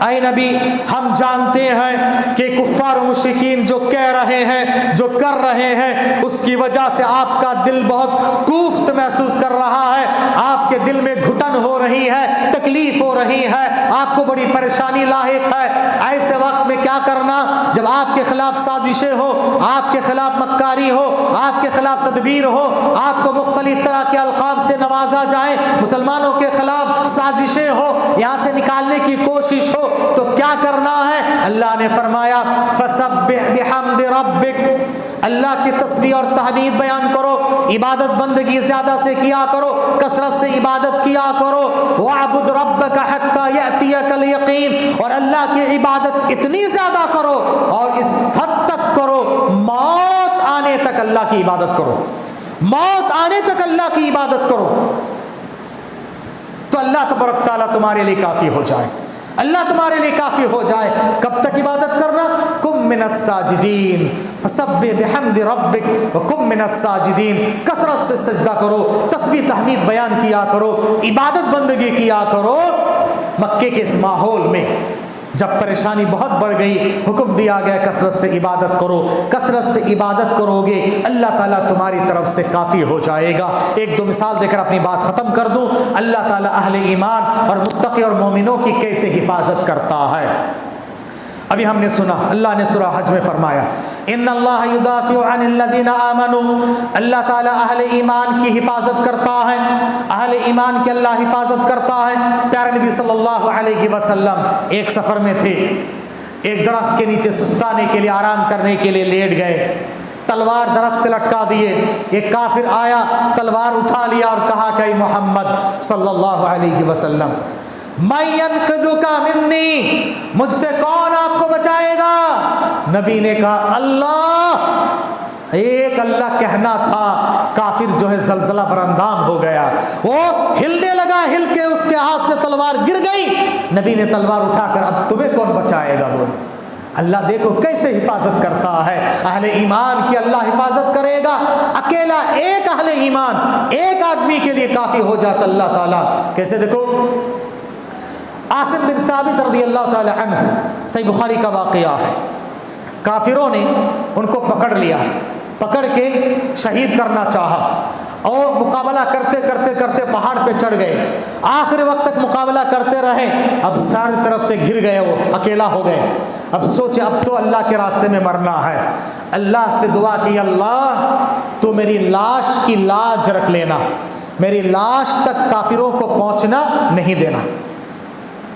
اے نبی ہم جانتے ہیں کہ کفار و مشرکین جو کہہ رہے ہیں, جو کر رہے ہیں, اس کی وجہ سے آپ کا دل بہت کوفت محسوس کر رہا ہے, آپ کے دل میں گھٹن ہو رہی ہے, تکلیف ہو رہی ہے, آپ کو بڑی پریشانی لاحق ہے. ایسے وقت میں کیا کرنا؟ جب آپ کے خلاف سازشیں ہو, آپ کے خلاف مکاری ہو, آپ کے خلاف تدبیر ہو, آپ کو مختلف طرح کے القاب سے نوازا جائے, مسلمانوں کے خلاف سازشیں ہو, یہاں سے نکالنے کی کوشش ہو, تو کیا کرنا ہے؟ اللہ نے فرمایا فسبح بحمد ربک. اللہ کی تسبیح اور تحمید بیان کرو, عبادت بندگی زیادہ سے کیا کرو, کثرت سے عبادت کیا کرو. وَاعْبُدْ رَبَّكَ حَتَّى يَأْتِيَكَ الْيَقِينُ. اور اللہ کی عبادت اتنی زیادہ کرو اور اس حد تک کرو, موت آنے تک اللہ کی عبادت کرو, موت آنے تک اللہ کی عبادت کرو, تو اللہ تبارک تعالیٰ تمہارے لیے کافی ہو جائے. اللہ تمہارے لیے کافی ہو جائے. کب تک عبادت کرنا؟ کم من الساجدین, فسبح بحمد ربک وکم من الساجدین. کثرت سے سجدہ کرو, تسبیح تحمید بیان کیا کرو, عبادت بندگی کیا کرو. مکے کے اس ماحول میں جب پریشانی بہت بڑھ گئی, حکم دیا گیا کثرت سے عبادت کرو. کثرت سے عبادت کرو گے اللہ تعالیٰ تمہاری طرف سے کافی ہو جائے گا. 1-2 مثال دے کر اپنی بات ختم کر دوں. اللہ تعالیٰ اہل ایمان اور متقی اور مومنوں کی کیسے حفاظت کرتا ہے. ابھی ہم نے سنا اللہ نے سورہ حج میں فرمایا ان اللہ یدافع عن الذین آمنوا. اللہ تعالیٰ اہل ایمان کی حفاظت کرتا ہے, اہل ایمان کی اللہ حفاظت کرتا ہے. پیارے نبی صلی اللہ علیہ وسلم ایک سفر میں تھے, ایک درخت کے نیچے سستانے کے لیے, آرام کرنے کے لیے لیٹ گئے, تلوار درخت سے لٹکا دیے. ایک کافر آیا, تلوار اٹھا لیا اور کہا کہ اے محمد صلی اللہ علیہ وسلم مَن يَنْقِذُكَ مِنِّي, مجھ سے کون آپ کو بچائے گا؟ نبی نے کہا اللہ. ایک اللہ کہنا تھا, کافر جو ہے زلزلہ براندام ہو گیا, وہ ہلنے لگا, ہل کے اس کے ہاتھ سے تلوار گر گئی. نبی نے تلوار اٹھا کر اب تمہیں کون بچائے گا بول. اللہ دیکھو کیسے حفاظت کرتا ہے. اہل ایمان کی اللہ حفاظت کرے گا. اکیلا ایک اہل ایمان ایک آدمی کے لیے کافی ہو جاتا اللہ تعالیٰ. کیسے دیکھو, عاصم بن ثابت رضی اللہ تعالی عنہ, صحیح بخاری کا واقعہ ہے. کافروں نے ان کو پکڑ لیا, پکڑ کے شہید کرنا چاہا اور مقابلہ کرتے کرتے کرتے پہاڑ پہ چڑھ گئے. آخر وقت تک مقابلہ کرتے رہے, اب ساری طرف سے گھر گئے, وہ اکیلا ہو گئے. اب سوچے اب تو اللہ کے راستے میں مرنا ہے. اللہ سے دعا کی اللہ تو میری لاش کی لاج رکھ لینا, میری لاش تک کافروں کو پہنچنا نہیں دینا,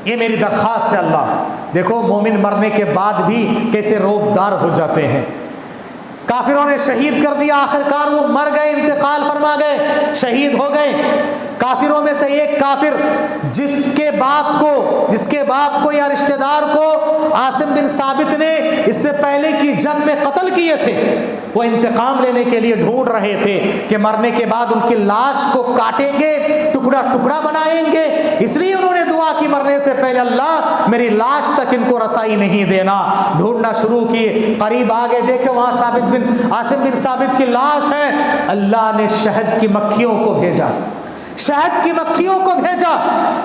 یہ میری درخواست ہے اللہ. دیکھو مومن مرنے کے بعد بھی کیسے روبدار ہو جاتے ہیں. کافروں نے شہید کر دیا، آخر کار وہ مر گئے، انتقال فرما گئے، شہید ہو گئے۔ کافروں میں سے ایک کافر جس کے باپ کو یا رشتہ دار کو عاصم بن ثابت نے اس سے پہلے کی جنگ میں قتل کیے تھے، وہ انتقام لینے کے لیے ڈھونڈ رہے تھے کہ مرنے کے بعد ان کی لاش کو کاٹیں گے، ٹکڑا ٹکڑا بنائیں گے، اس لیے انہوں نے دعا کی مرنے سے پہلے اللہ میری لاش تک ان کو رسائی نہیں دینا۔ ڈھونڈنا شروع کیے، قریب آگے دیکھے وہاں عاصم بن ثابت کی لاش ہے۔ اللہ نے شہد کی مکھیوں کو بھیجا، شہد کی مکھیوں کو بھیجا،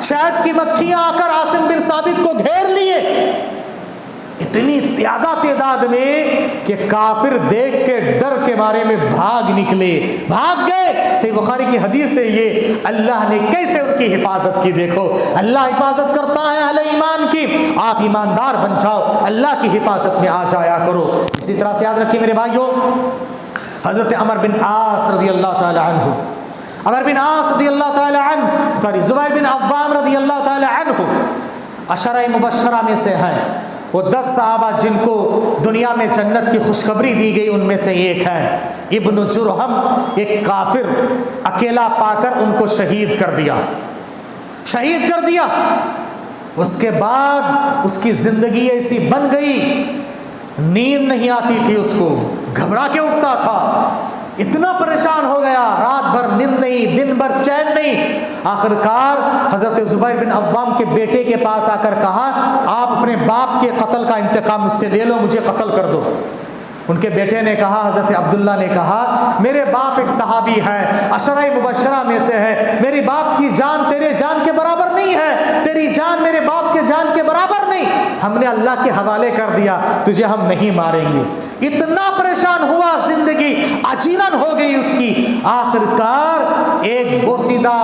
شہد کی مکھیاں آ کر عاصم بن ثابت کو گھیر لیے، اتنی زیادہ تعداد میں کہ کافر دیکھ کے ڈر کے مارے میں بھاگ نکلے، بھاگ گئے۔ صحیح بخاری کی حدیث ہے یہ، اللہ نے کیسے ان کی حفاظت کی، دیکھو اللہ حفاظت کرتا ہے اہل ایمان کی، آپ ایماندار بن جاؤ، اللہ کی حفاظت میں آ جایا کرو۔ اسی طرح سے یاد رکھیے میرے بھائیوں، حضرت عمر بن عاص رضی اللہ تعالی عنہ، زبیر بن عوام رضی اللہ تعالی عنہ عشرہ مبشرہ میں سے ہیں، وہ 10 صحابہ جن کو دنیا میں جنت کی خوشخبری دی گئی ان میں سے ایک ہے۔ ابن جرہم ایک کافر اکیلا پا کر ان کو شہید کر دیا، شہید کر دیا۔ اس کے بعد اس کی زندگی ایسی بن گئی، نیند نہیں آتی تھی اس کو، گھبرا کے اٹھتا تھا، اتنا پریشان ہو گیا، رات بھر نیند نہیں، دن بھر چین نہیں۔ آخر کار حضرت زبیر بن عوام کے بیٹے کے پاس آ کر کہا آپ اپنے باپ کے قتل کا انتقام مجھ سے لے لو، مجھے قتل کر دو۔ ان کے بیٹے نے کہا، حضرت عبداللہ نے کہا میرے باپ ایک صحابی ہے، عشرہ مبشرہ میں سے ہے، میری باپ کی جان تیرے جان کے برابر نہیں ہے، تیری جان میرے باپ کے جان کے برابر نہیں، ہم نے اللہ کے حوالے کر دیا، تجھے ہم نہیں ماریں گے۔ اتنا پریشان ہوا، زندگی اجیرن ہو گئی اس کی۔ آخر کار ایک بوسیدہ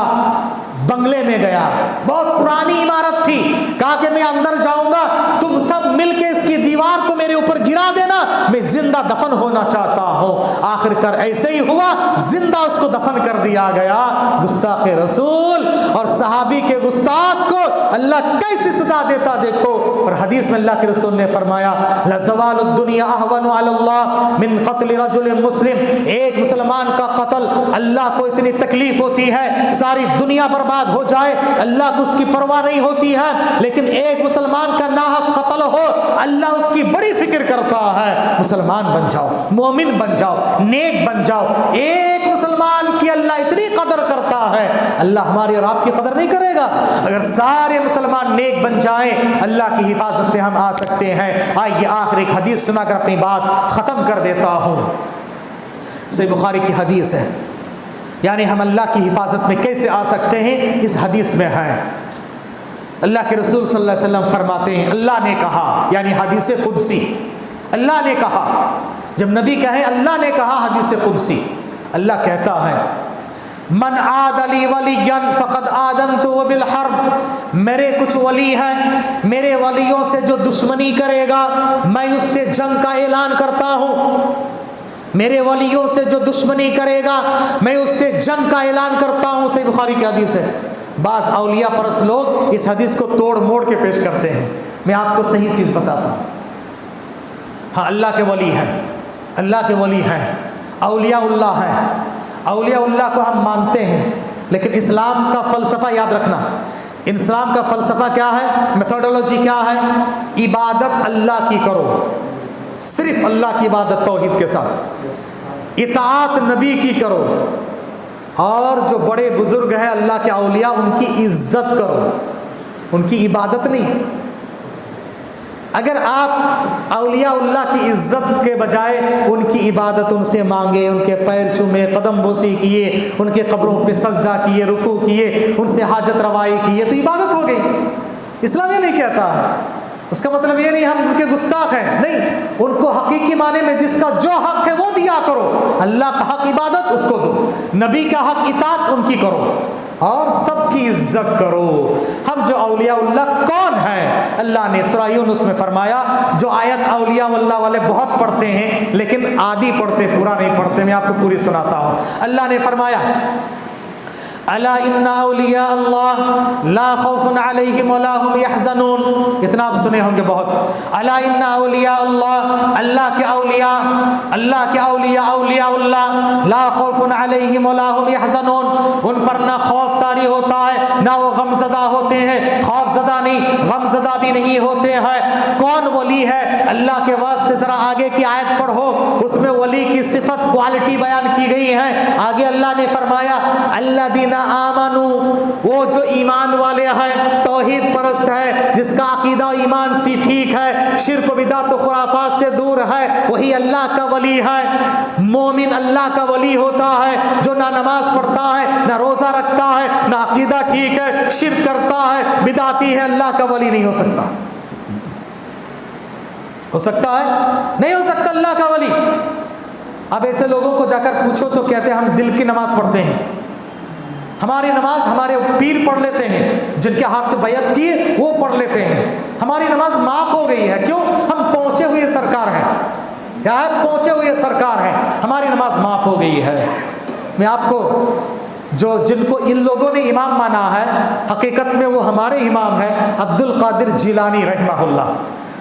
بنگلے میں گیا، بہت پرانی عمارت تھی، کہا کہ میں اندر جاؤں گا، تم سب مل کے اس کی دیوار کو میرے اوپر گرا دینا، میں زندہ دفن ہونا چاہتا ہوں۔ آخر کر ایسے ہی ہوا، زندہ اس کو دفن کر دیا گیا۔ گستاخ رسول اور صحابی کے گستاخ کو اللہ کیسی سزا دیتا دیکھو۔ اور حدیث میں اللہ کے رسول نے فرمایا لزوال الدنیا اہون علی اللہ من قتل رجل مسلم، ایک مسلمان کا قتل اللہ کو اتنی تکلیف ہوتی ہے، ساری دنیا برباد ہو جائے اللہ کو اس کی پرواہ نہیں ہوتی ہے، لیکن ایک مسلمان کا ناحق قتل ہو اللہ اس کی بڑی فکر کرتا ہے۔ مسلمان بن جاؤ، مومن بن جاؤ، نیک بن جاؤ۔ ایک مسلمان کی اللہ اتنی قدر کرتا ہے، اللہ ہماری اور آپ کی قدر نہیں کرے گا؟ اگر سارے مسلمان نیک بن جائیں اللہ کی حفاظت میں ہم آ سکتے ہیں۔ آئیے آخر ایک حدیث سنا کر اپنی بات ختم کر دیتا ہوں۔ صحیح بخاری کی حدیث ہے، یعنی ہم اللہ کی حفاظت میں کیسے آ سکتے ہیں، اس حدیث میں ہے۔ اللہ کے رسول صلی اللہ علیہ وسلم فرماتے ہیں اللہ نے کہا، یعنی حدیث قدسی، اللہ نے کہا، جب نبی کہیں اللہ نے کہا حدیث قدسی، اللہ کہتا ہے من عاد لی ولیا فقد آذنتہ بالحرب، میرے کچھ ولی ہیں، میرے ولیوں سے جو دشمنی کرے گا میں اس سے جنگ کا اعلان کرتا ہوں، میرے ولیوں سے جو دشمنی کرے گا میں اس سے جنگ کا اعلان کرتا ہوں۔ صحیح بخاری کی حدیث ہے۔ بعض اولیاء پرست لوگ اس حدیث کو توڑ موڑ کے پیش کرتے ہیں، میں آپ کو صحیح چیز بتاتا ہوں۔ ہاں اللہ کے ولی ہیں، اللہ کے ولی ہیں، اولیاء اللہ ہیں، اولیاء اللہ کو ہم مانتے ہیں، لیکن اسلام کا فلسفہ یاد رکھنا، اسلام کا فلسفہ کیا ہے، میتھڈولوجی کیا ہے؟ عبادت اللہ کی کرو، صرف اللہ کی عبادت توحید کے ساتھ، اطاعت نبی کی کرو، اور جو بڑے بزرگ ہیں اللہ کے اولیاء ان کی عزت کرو، ان کی عبادت نہیں۔ اگر آپ اولیاء اللہ کی عزت کے بجائے ان کی عبادت ان سے مانگے، ان کے پیر چومے، قدم بوسی کیے، ان کے قبروں پہ سجدہ کیے، رکوع کیے، ان سے حاجت روائی کیے، تو عبادت ہو گئی۔ اسلام یہ نہیں کہتا ہے، اس کا مطلب یہ نہیں ہم ان کے گستاخ ہیں، نہیں، ان کو حقیقی معنی میں جس کا جو حق ہے وہ دیا کرو، اللہ کا حق عبادت اس کو دو، نبی کا حق اطاعت ان کی کرو، اور سب کی عزت کرو۔ ہم جو اولیاء اللہ کون ہیں؟ اللہ نے سورہ یونس میں فرمایا، جو آیت اولیاء اللہ والے بہت پڑھتے ہیں لیکن آدھی پڑھتے، پورا نہیں پڑھتے، میں آپ کو پوری سناتا ہوں۔ اللہ نے فرمایا الا ان اولیاء اللہ لا خوف علیہم ولا هم يحزنون، اتنا آپ سنے ہوں گے بہت. الا ان اولیاء اللہ، اللہ کے اولیاء، اللہ کے اولیاء، اولیاء اللہ، لا خوف علیہم ولا هم يحزنون، ان پر نہ خوف طاری ہوتا ہے نہ وہ غم زدہ ہوتے ہیں. خوف زدہ نہیں، غم زدہ بھی نہیں ہوتے ہیں. کون ولی ہے؟ اللہ کے واسطے ذرا آگے کی آیت پڑھو، اس میں ولی کی صفت کوالٹی بیان کی گئی ہے. آگے اللہ نے فرمایا الذین آمنوا، وہ جو ایمان والے ہیں، توحید پرست ہے، جس کا عقیدہ و ایمان سی ٹھیک ہے، شرک و بدعت و خرافات سے دور ہے، وہی اللہ کا ولی ہے. مومن اللہ کا ولی ہوتا ہے جو نہ نماز پڑھتا ہے، نہ روزہ رکھتا ہے، نہ عقیدہ ٹھیک ہے، شرک کرتا ہے، بدعتی ہے. اللہ کا ولی نہیں ہو سکتا. ہو سکتا ہے؟ نہیں ہو سکتا اللہ کا ولی. اب ایسے لوگوں کو جا کر پوچھو تو کہتے ہیں ہم دل کی نماز پڑھتے ہیں، ہماری نماز ہمارے پیر پڑھ لیتے ہیں، جن کے ہاتھ میں بیعت کی وہ پڑھ لیتے ہیں، ہماری نماز معاف ہو گئی ہے. کیوں؟ ہم پہنچے ہوئے سرکار ہیں، یا پہنچے ہوئے سرکار ہیں، ہماری نماز معاف ہو گئی ہے. میں آپ کو جن کو ان لوگوں نے امام مانا ہے، حقیقت میں وہ ہمارے امام ہیں عبد القادر جیلانی رحمہ اللہ.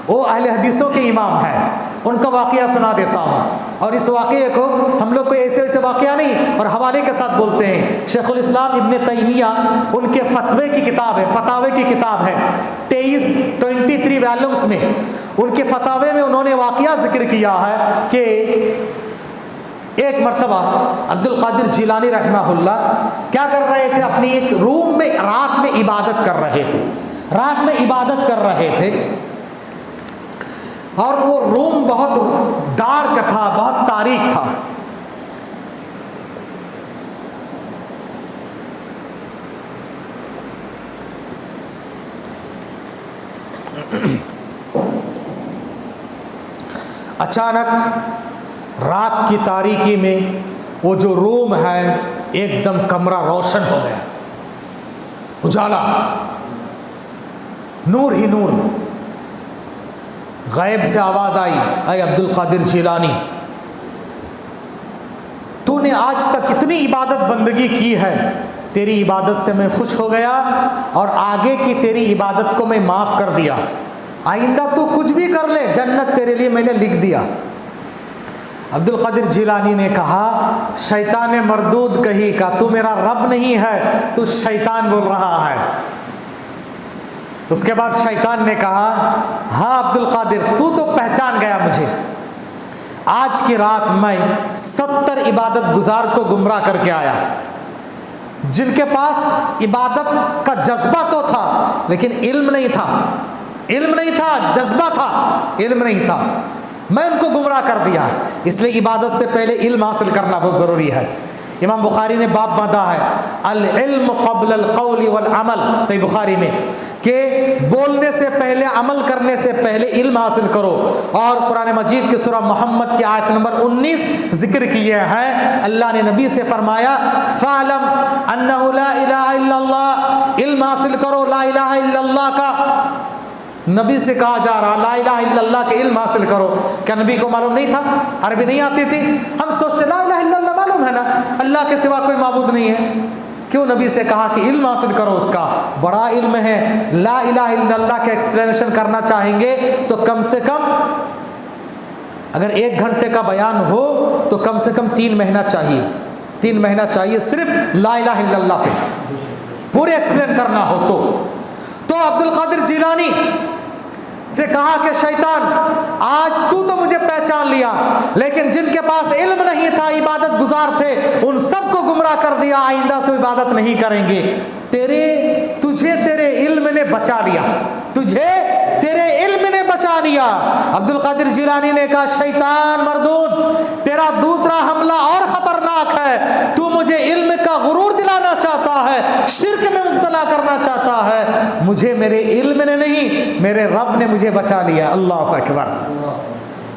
وہ اہل حدیثوں کے امام ہیں. ان کا واقعہ سنا دیتا ہوں، اور اس واقعے کو ہم لوگ کوئی ایسے واقعہ نہیں اور حوالے کے ساتھ بولتے ہیں. شیخ الاسلام ابن تیمیہ ان کے فتوے کی کتاب ہے، فتاوے کی کتاب ہے، 23 والومز میں. ان کے فتاوے میں انہوں نے واقعہ ذکر کیا ہے کہ ایک مرتبہ عبد القادر جیلانی رحمہ اللہ کیا کر رہے تھے، اپنی ایک روم میں رات میں عبادت کر رہے تھے، رات میں عبادت کر رہے تھے. اور وہ روم بہت ڈارک تھا، بہت تاریک تھا. اچانک رات کی تاریکی میں وہ جو روم ہے ایک دم کمرہ روشن ہو گیا، اجالا، نور ہی نور. غیب سے آواز آئی، اے عبد القادر جیلانی، تو نے آج تک اتنی عبادت بندگی کی ہے، تیری عبادت سے میں خوش ہو گیا اور آگے کی تیری عبادت کو میں معاف کر دیا. آئندہ تو کچھ بھی کر لے، جنت تیرے لیے میں نے لکھ دیا. عبد القادر جیلانی نے کہا شیطان مردود کہیں کا، تو میرا رب نہیں ہے، تو شیطان بول رہا ہے. اس کے بعد شیطان نے کہا ہاں عبد القادر، تو پہچان گیا مجھے. آج کی رات میں 70 عبادت گزار کو گمراہ کر کے آیا، جن کے پاس عبادت کا جذبہ تو تھا لیکن علم نہیں تھا، علم نہیں تھا، جذبہ تھا، علم نہیں تھا. میں ان کو گمراہ کر دیا. اس لیے عبادت سے پہلے علم حاصل کرنا بہت ضروری ہے. امام بخاری نے باب باندھا ہے العلم قبل القول والعمل، صحیح بخاری میں، کہ بولنے سے پہلے، عمل کرنے سے پہلے علم حاصل کرو. اور قرآن مجید کی سورہ محمد کی آیت نمبر 19 ذکر کیے ہیں. اللہ نے نبی سے فرمایا فَاعْلَمْ أَنَّهُ لَا إِلَهَ إِلَّا اللَّهِ، علم حاصل کرو لا الہ الا اللہ کا. نبی سے کہا جا رہا لا الہ الا اللہ کے علم حاصل کرو. کیا نبی کو معلوم نہیں تھا؟ عربی نہیں آتی تھی؟ ہم سوچتے لا الہ الا اللہ معلوم ہے نا، اللہ کے سوا کوئی معبود نہیں ہے. کیوں نبی سے کہا کہ علم حاصل کرو؟ اس کا بڑا علم ہے. لا الہ الا اللہ کے ایکسپلینیشن کرنا چاہیں گے تو کم سے کم اگر 1 گھنٹے کا بیان ہو تو کم سے کم 3 مہینہ چاہیے، 3 مہینہ چاہیے صرف لا الہ الا اللہ پہ پورے ایکسپلین کرنا ہو تو عبد القادر جیلانی سے کہا کہ شیطان آج تو مجھے پہچان لیا، لیکن جن کے پاس علم نہیں تھا، عبادت گزار تھے، ان سب کو گمراہ کر دیا، آئندہ سے عبادت نہیں کریں گے. تجھے تیرے علم نے بچا لیا، تجھے تیرے علم نے بچا لیا. عبد القادر جیلانی نے کہا شیطان مردود، تیرا دوسرا حملہ اور خطرناک ہے. تو مجھے علم کا غرور دلانا چاہتا ہے، شرک میں مبتلا کرنا چاہتا ہے. مجھے میرے علم نے نہیں، میرے رب نے مجھے بچا لیا. اللہ اکبر.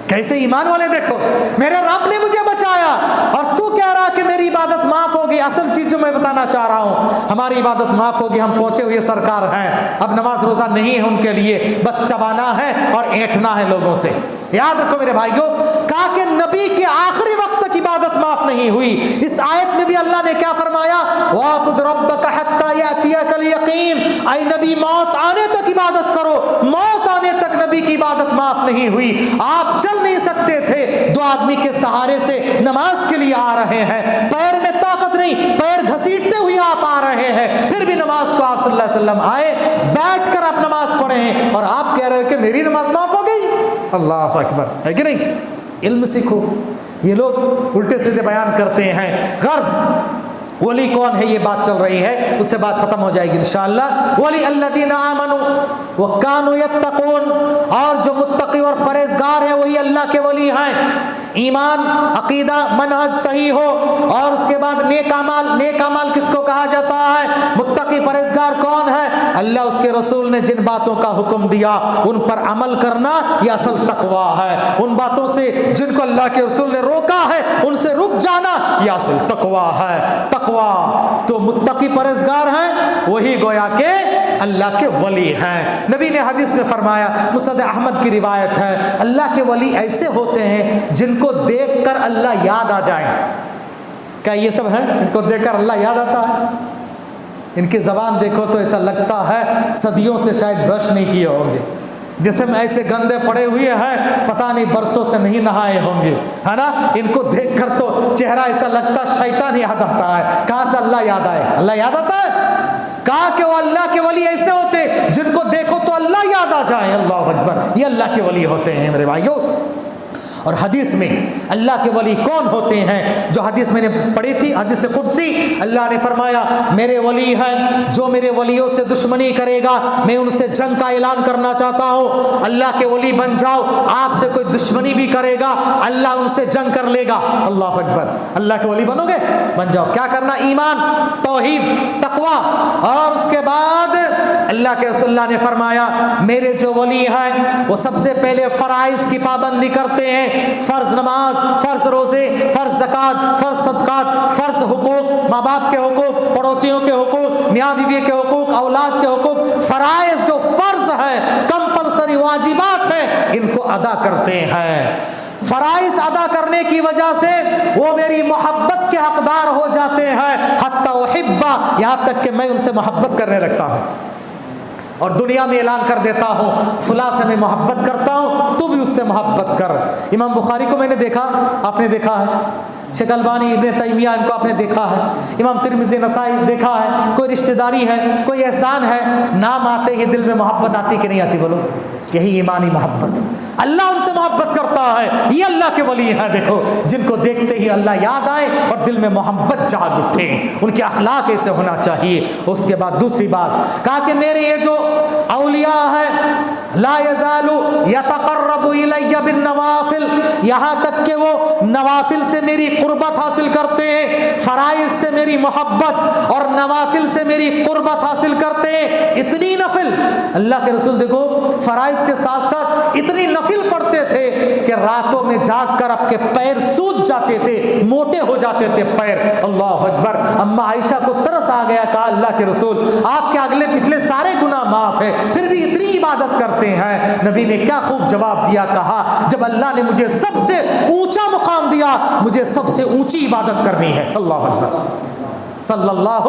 کیسے ایمان والے دیکھو، میرے رب نے مجھے بچایا اور تو کہہ رہا کہ میری عبادت معاف ہوگی. اصل چیز جو میں بتانا چاہ رہا ہوں، ہماری عبادت معاف ہوگی، ہم پہنچے ہوئے سرکار ہیں. اب نماز روزہ نہیں ہے ان کے لیے، بس چبانا ہے اور اینٹنا ہے لوگوں سے. یاد رکھو میرے بھائیوں، کہا کہ نبی کے آخری وقت تک عبادت معاف نہیں ہوئی۔ اس آیت میں بھی اللہ نے کیا فرمایا؟ وَاعْبُدْ رَبَّكَ حَتَّى يَأْتِيَكَ الْيَقِينُ، اے نبی موت آنے تک عبادت کرو۔ موت آنے تک نبی کی عبادت معاف نہیں ہوئی۔ آپ چل نہیں سکتے تھے، دو آدمی کے سہارے سے نماز کے لیے آ رہے ہیں، پیر میں طاقت نہیں، پیر گھسیٹتے ہوئے آپ آ رہے ہیں، پھر بھی نماز کو آپ صلی اللہ علیہ وسلم آئے، بیٹھ کر آپ نماز پڑھے ہیں، اور آپ کہہ رہے ہو کہ میری نماز معاف ہو گئی۔ اللہ اکبر، ہے کہ نہیں؟ علم سیکھو۔ یہ لوگ الٹے سیدھے بیان کرتے ہیں۔ غرض ولی کون ہے یہ بات چل رہی ہے، اس سے بات ختم ہو جائے گی انشاءاللہ۔ ولی الذین آمنوا وکانوا یتقون، اور جو متقی اور پرہیزگار ہیں وہی اللہ کے ولی ہیں۔ ایمان، عقیدہ، منہج صحیح ہو، اور اس کے بعد نیک اعمال۔ نیک اعمال کس کو کہا جاتا ہے؟ متقی پرہیزگار کون ہے؟ اللہ اس کے رسول نے جن باتوں کا حکم دیا ان پر عمل کرنا، یہ اصل تقویٰ ہے۔ ان باتوں سے جن کو اللہ کے رسول نے روکا ہے ان سے رک جانا، یہ اصل تقویٰ ہے۔ تقویٰ تو متقی پرہیزگار ہیں وہی گویا کہ اللہ کے ولی ہیں۔ نبی نے حدیث میں فرمایا، مسند احمد کی روایت ہے، اللہ کے ولی ایسے ہوتے ہیں جن کو دیکھ کر اللہ یاد آ جائے۔ کیا یہ سب ہیں ان کو دیکھ کر اللہ یاد آتا ہے؟ ان کی زبان دیکھو تو ایسا لگتا ہے صدیوں سے شاید برش نہیں کیے ہوں گے، جسم ایسے گندے پڑے ہوئے ہیں پتہ نہیں برسوں سے نہیں نہائے ہوں گے، ہے نا؟ ان کو دیکھ کر تو چہرہ ایسا لگتا شیطان یاد آتا ہے۔ کہاں سے اللہ یاد آئے؟ اللہ یاد آتا ہے؟ کہا کہ وہ اللہ کے ولی ایسے ہوتے جن کو دیکھو تو اللہ یاد آ جائے۔ اللہ اکبر، یہ اللہ کے ولی ہوتے ہیں میرے بھائیوں۔ اور حدیث میں اللہ کے ولی کون ہوتے ہیں جو حدیث میں نے پڑھی تھی، حدیث قدسی، اللہ نے فرمایا میرے ولی ہیں، جو میرے ولیوں سے دشمنی کرے گا میں ان سے جنگ کا اعلان کرنا چاہتا ہوں۔ اللہ کے ولی بن جاؤ، آپ سے کوئی دشمنی بھی کرے گا اللہ ان سے جنگ کر لے گا۔ اللہ اکبر، اللہ کے ولی بنو گے؟ بن جاؤ۔ کیا کرنا؟ ایمان، توحید، تقوی، اور اس کے بعد اللہ کے رسول اللہ نے فرمایا میرے جو ولی ہیں وہ سب سے پہلے فرائض کی پابندی کرتے ہیں، فرض نماز، فرض روزے، فرض زکوٰۃ، فرض صدقات، فرض حقوق، ماں باپ کے حقوق، پڑوسیوں کے حقوق، میاں بیوی کے حقوق، اولاد کے حقوق، فرائض جو فرض ہیں، کمپلسری واجبات ہیں، ان کو ادا کرتے ہیں۔ فرائض ادا کرنے کی وجہ سے وہ میری محبت کے حقدار ہو جاتے ہیں، حتی احبہ، یہاں تک کہ میں ان سے محبت کرنے لگتا ہوں اور دنیا میں اعلان کر دیتا ہوں فلاں سے میں محبت کرتا ہوں، تو بھی اس سے محبت کر۔ امام بخاری کو میں نے دیکھا، آپ نے دیکھا ہے، شیخ البانی، ابن تیمیہ، ان کو آپ نے دیکھا ہے، امام ترمذی، نسائی دیکھا ہے۔ کوئی رشتہ داری ہے، کوئی احسان ہے، نام آتے ہی دل میں محبت آتی کہ نہیں آتی؟ بولو، یہی ایمانی محبت۔ اللہ ان سے محبت کرتا ہے، یہ اللہ کے ولی ہیں۔ دیکھو جن کو دیکھتے ہی اللہ یاد آئے اور دل میں محبت جاگ اٹھے، ان کے اخلاق ایسے ہونا چاہیے۔ اس کے بعد دوسری بات کہا کہ میرے یہ جو اولیاء ہیں لا یزال یتقرب الی بالنوافل، یہاں تک کہ وہ نوافل سے میری قربت حاصل کرتے ہیں، فرائض سے میری محبت اور نوافل سے میری قربت حاصل کرتے ہیں۔ اتنی نفل، اللہ کے رسول دیکھو فرائض کے ساتھ ساتھ اتنی نفل پڑھتے تھے کہ راتوں میں جاگ کر آپ کے پیر سوج جاتے تھے، موٹے ہو جاتے تھے پیر۔ اللہ اکبر۔ اما عائشہ کو ترس آ گیا، کہا اللہ کے رسول آپ کے اگلے پچھلے سارے گناہ معاف ہے، پھر بھی اتنی عبادت کرتے ہیں۔ نبی نے کیا خوب جواب دیا، کہا جب اللہ نے مجھے سب سے اونچا مقام دیا مجھے سب سے اونچی عبادت کرنی ہے۔ اللہ اکبر صلی اللہ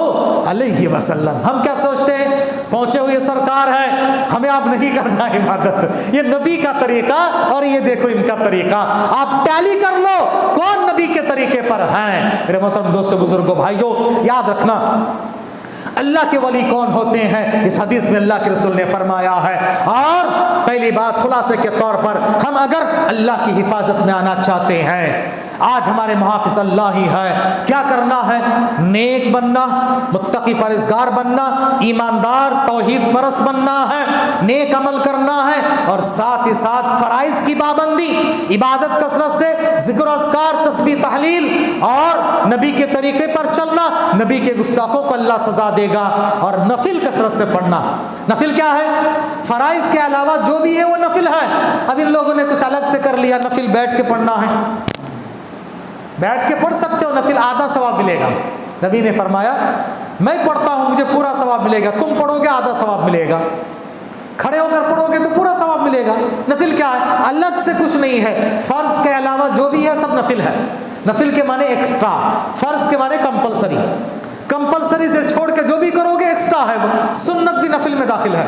علیہ وسلم۔ ہم کیا سوچتے ہیں پہنچے ہوئے سرکار ہیں، ہمیں آپ نہیں کرنا عبادت، یہ نبی کا طریقہ اور یہ دیکھو ان کا طریقہ، آپ ٹیلی کر لو کون نبی کے طریقے پر ہیں۔ میرے محترم دوستو، بزرگوں، بھائیوں، یاد رکھنا اللہ کے ولی کون ہوتے ہیں، اس حدیث میں اللہ کے رسول نے فرمایا ہے۔ اور پہلی بات خلاصے کے طور پر، ہم اگر اللہ کی حفاظت میں آنا چاہتے ہیں، آج ہمارے محافظ اللہ ہی ہے، کیا کرنا ہے؟ نیک بننا، متقی پرہیزگار بننا، ایماندار توحید پرست بننا ہے، نیک عمل کرنا ہے، اور ساتھ ہی ساتھ فرائض کی پابندی، عبادت کثرت سے، ذکر و اذکار، تسبیح تحلیل، اور نبی کے طریقے پر چلنا۔ نبی کے گستاخوں کو اللہ سزا دے گا۔ اور نفل کثرت سے پڑھنا۔ نفل کیا ہے؟ فرائض کے علاوہ جو بھی ہے وہ نفل ہے۔ اب ان لوگوں نے کچھ الگ سے کر لیا، نفل بیٹھ کے پڑھنا ہے، بیٹھ کے پڑھ سکتے ہو، نفل آدھا ثواب ملے گا۔ نبی نے فرمایا میں پڑھتا ہوں مجھے پورا ثواب ملے گا، تم پڑھو گے آدھا ثواب ملے گا۔ کھڑے ہو کر پڑھو گے تو پورا ثواب ملے گا. نفل کیا ہے؟ الگ سے کچھ نہیں ہے، فرض کے علاوہ جو بھی ہے سب نفل ہے. نفل کے معنی ایکسٹرا، فرض کے معنی کمپلسری. کمپلسری سے چھوڑ کے جو بھی کرو گے ایکسٹرا ہے. سنت بھی نفل میں داخل ہے،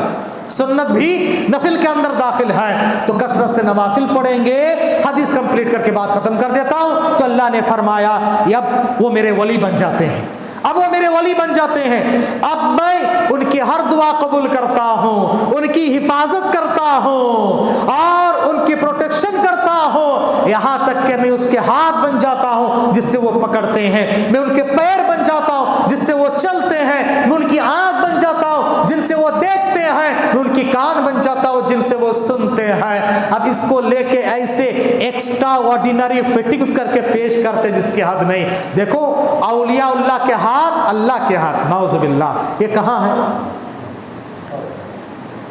سنت بھی نفل کے اندر داخل ہے. تو کثرت سے نوافل پڑھیں گے. حدیث کمپلیٹ کر کے بات ختم کر دیتا ہوں. تو اللہ نے فرمایا اب وہ میرے ولی بن جاتے ہیں، اب وہ میرے ولی بن جاتے ہیں. اب میں ان کی ہر دعا قبول کرتا ہوں، ان کی حفاظت کرتا ہوں اور ان کی پروٹیکشن کرتا ہوں، یہاں تک کہ میں اس کے ہاتھ بن جاتا ہوں جس سے وہ پکڑتے ہیں، میں ان کے پیر بن جاتا ہوں جس سے وہ چلتے ہیں، میں ان کی آنکھ بن جاتا ہوں جن سے وہ دیکھتے ہیں، میں ان کی کان بن جاتا ہوں جن سے وہ سنتے ہیں. اب اس کو لے کے ایسے ایکسٹرا آرڈینری فٹنگز کر کے پیش کرتے جس کی حد نہیں. دیکھو اولیاء اللہ کے ہاتھ، اللہ کے ہاتھ، نعوذ باللہ، یہ کہاں ہے؟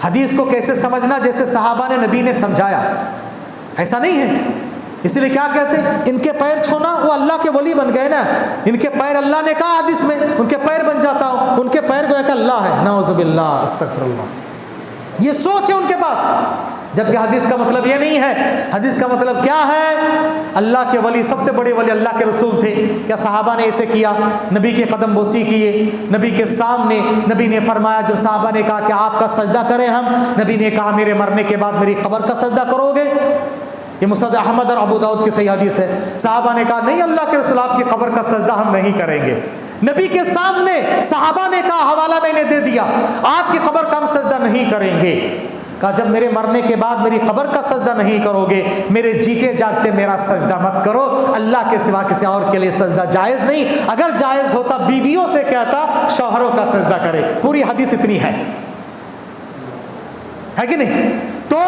حدیث کو کیسے سمجھنا؟ جیسے صحابہ نے نبی نے سمجھایا، ایسا نہیں ہے. اس لیے کیا کہتے ہیں؟ ان کے پیر چھونا، وہ اللہ کے ولی بن گئے نا. ان کے پیر، اللہ نے کہا حدیث میں ان کے پیر بن جاتا ہوں، ان کے پیر گویا کہ اللہ ہے. نعوذ باللہ، استغفر اللہ. یہ سوچ ہے ان کے پاس، جبکہ حدیث کا مطلب یہ نہیں ہے. حدیث کا مطلب کیا ہے؟ اللہ کے ولی، سب سے بڑے ولی اللہ کے رسول تھے. کیا صحابہ نے ایسے کیا؟ نبی کے قدم بوسی کیے نبی کے سامنے. نبی نے فرمایا، جب صحابہ نے کہا کہ آپ کا سجدہ کریں ہم، نبی نے کہا میرے مرنے کے بعد میری قبر کا سجدہ کرو گے؟ یہ مسند احمد اور ابو داؤد کی صحیح حدیث ہے. صحابہ نے کہا نہیں اللہ کے رسول، آپ کی قبر کا سجدہ ہم نہیں کریں گے. نبی کے سامنے صحابہ نے کہا، حوالہ میں نے دے دیا، آپ کی قبر کا ہم سجدہ نہیں کریں گے. کہا جب میرے مرنے کے بعد میری قبر کا سجدہ نہیں کرو گے، میرے جیتے جاگتے میرا سجدہ مت کرو. اللہ کے سوا کسی اور کے لیے سجدہ جائز نہیں. اگر جائز ہوتا بیویوں سے کہتا شوہروں کا سجدہ کرے. پوری حدیث اتنی ہے کہ نہیں؟ تو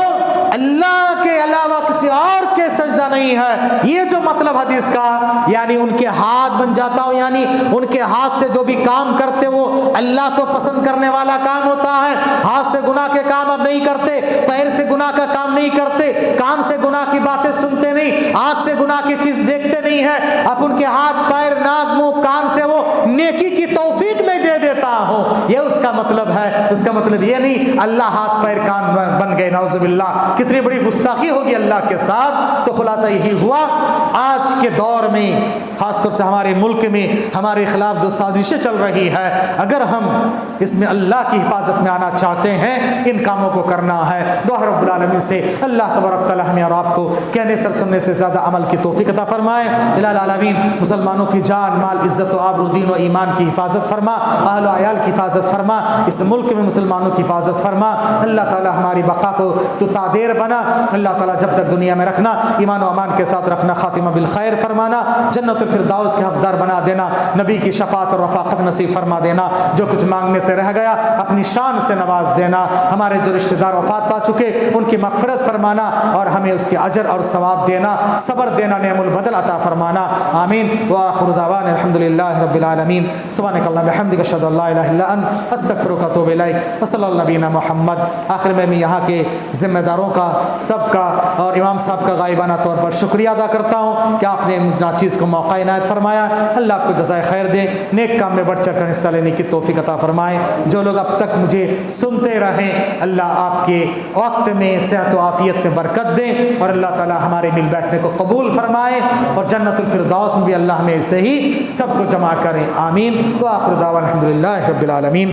اللہ کے علاوہ کسی اور کے سجدہ نہیں ہے. یہ جو مطلب حدیث کا، یعنی ان کے ہاتھ بن جاتا ہوں، یعنی ان کے ہاتھ سے جو بھی کام کرتے وہ اللہ کو پسند کرنے والا کام ہوتا ہے. ہاتھ سے گناہ کے کام اب نہیں کرتے، پیر سے گناہ کا کام نہیں کرتے، کان سے گناہ کی باتیں سنتے نہیں، آنکھ سے گناہ کی چیز دیکھتے نہیں ہیں. اب ان کے ہاتھ، پیر، ناک، منہ، کان سے وہ نیکی کی توفیق میں دے دیتا ہوں. یہ اس کا مطلب ہے. اس کا مطلب یہ نہیں اللہ ہاتھ پیر کان بن گئے. نعوذ باللہ، کتنی بڑی گستاخی ہوگی اللہ کے ساتھ. تو خلاصہ یہی ہوا. آج کے دور میں خاص طور سے ہمارے ملک میں ہمارے خلاف جو سازشیں چل رہی ہے، اگر ہم اس میں اللہ کی حفاظت میں آنا چاہتے ہیں، ان کاموں کو کرنا ہے. دعا رب العالمین سے اللہ تبارک تعالی ہمیں اور آپ کو کہنے سے سننے سے زیادہ عمل کی توفیق عطا فرمائے. الہ العالمین مسلمانوں کی جان، مال، عزت و آبرو، دین و ایمان کی حفاظت فرما. اہل و عیال کی حفاظت فرما. اس ملک میں مسلمانوں کی حفاظت فرما. اللہ تعالی ہماری بقا کو تو تعدیر بنا. اللہ تعالیٰ جب تک دنیا میں رکھنا، ایمان و امان کے ساتھ رکھنا، خاتمہ بالخیر فرمانا، جنت الفردوس کے حقدار بنا دینا، نبی کی شفاعت اور رفاقت نصیب فرما دینا. جو کچھ مانگنے سے رہ گیا اپنی شان سے نواز دینا. ہمارے جو رشتہ دار وفات پا چکے ان کی مغفرت فرمانا اور ہمیں اس کے اجر اور ثواب دینا، صبر دینا، نعم البدل عطا فرمانا. آمین. وآخر دعوانا الحمدللہ رب العالمین. سبحانک اللہم وبحمدک، اشہد ان لا الہ الا انت، استغفرک و اتوب الیک. وصلی اللہ علی نبینا محمد. آخر میں یہاں کے ذمہ داروں کا، سب کا اور امام صاحب کا غائبانہ طور پر شکریہ ادا کرتا ہوں کہ آپ نے ناچیز کو موقع عنایت فرمایا. اللہ آپ کو جزائے خیر دے، نیک کام میں بڑھ چڑھ کر حصہ لینے کی توفیق عطا فرمائے. جو لوگ اب تک مجھے سنتے رہیں، اللہ آپ کے وقت میں صحت و عافیت میں برکت دیں اور اللہ تعالی ہمارے مل بیٹھنے کو قبول فرمائے اور جنت الفردوس میں بھی اللہ ہمیں ایسے ہی سب کو جمع کریں. آمین. وآخر دعوانا الحمدللہ رب العالمین.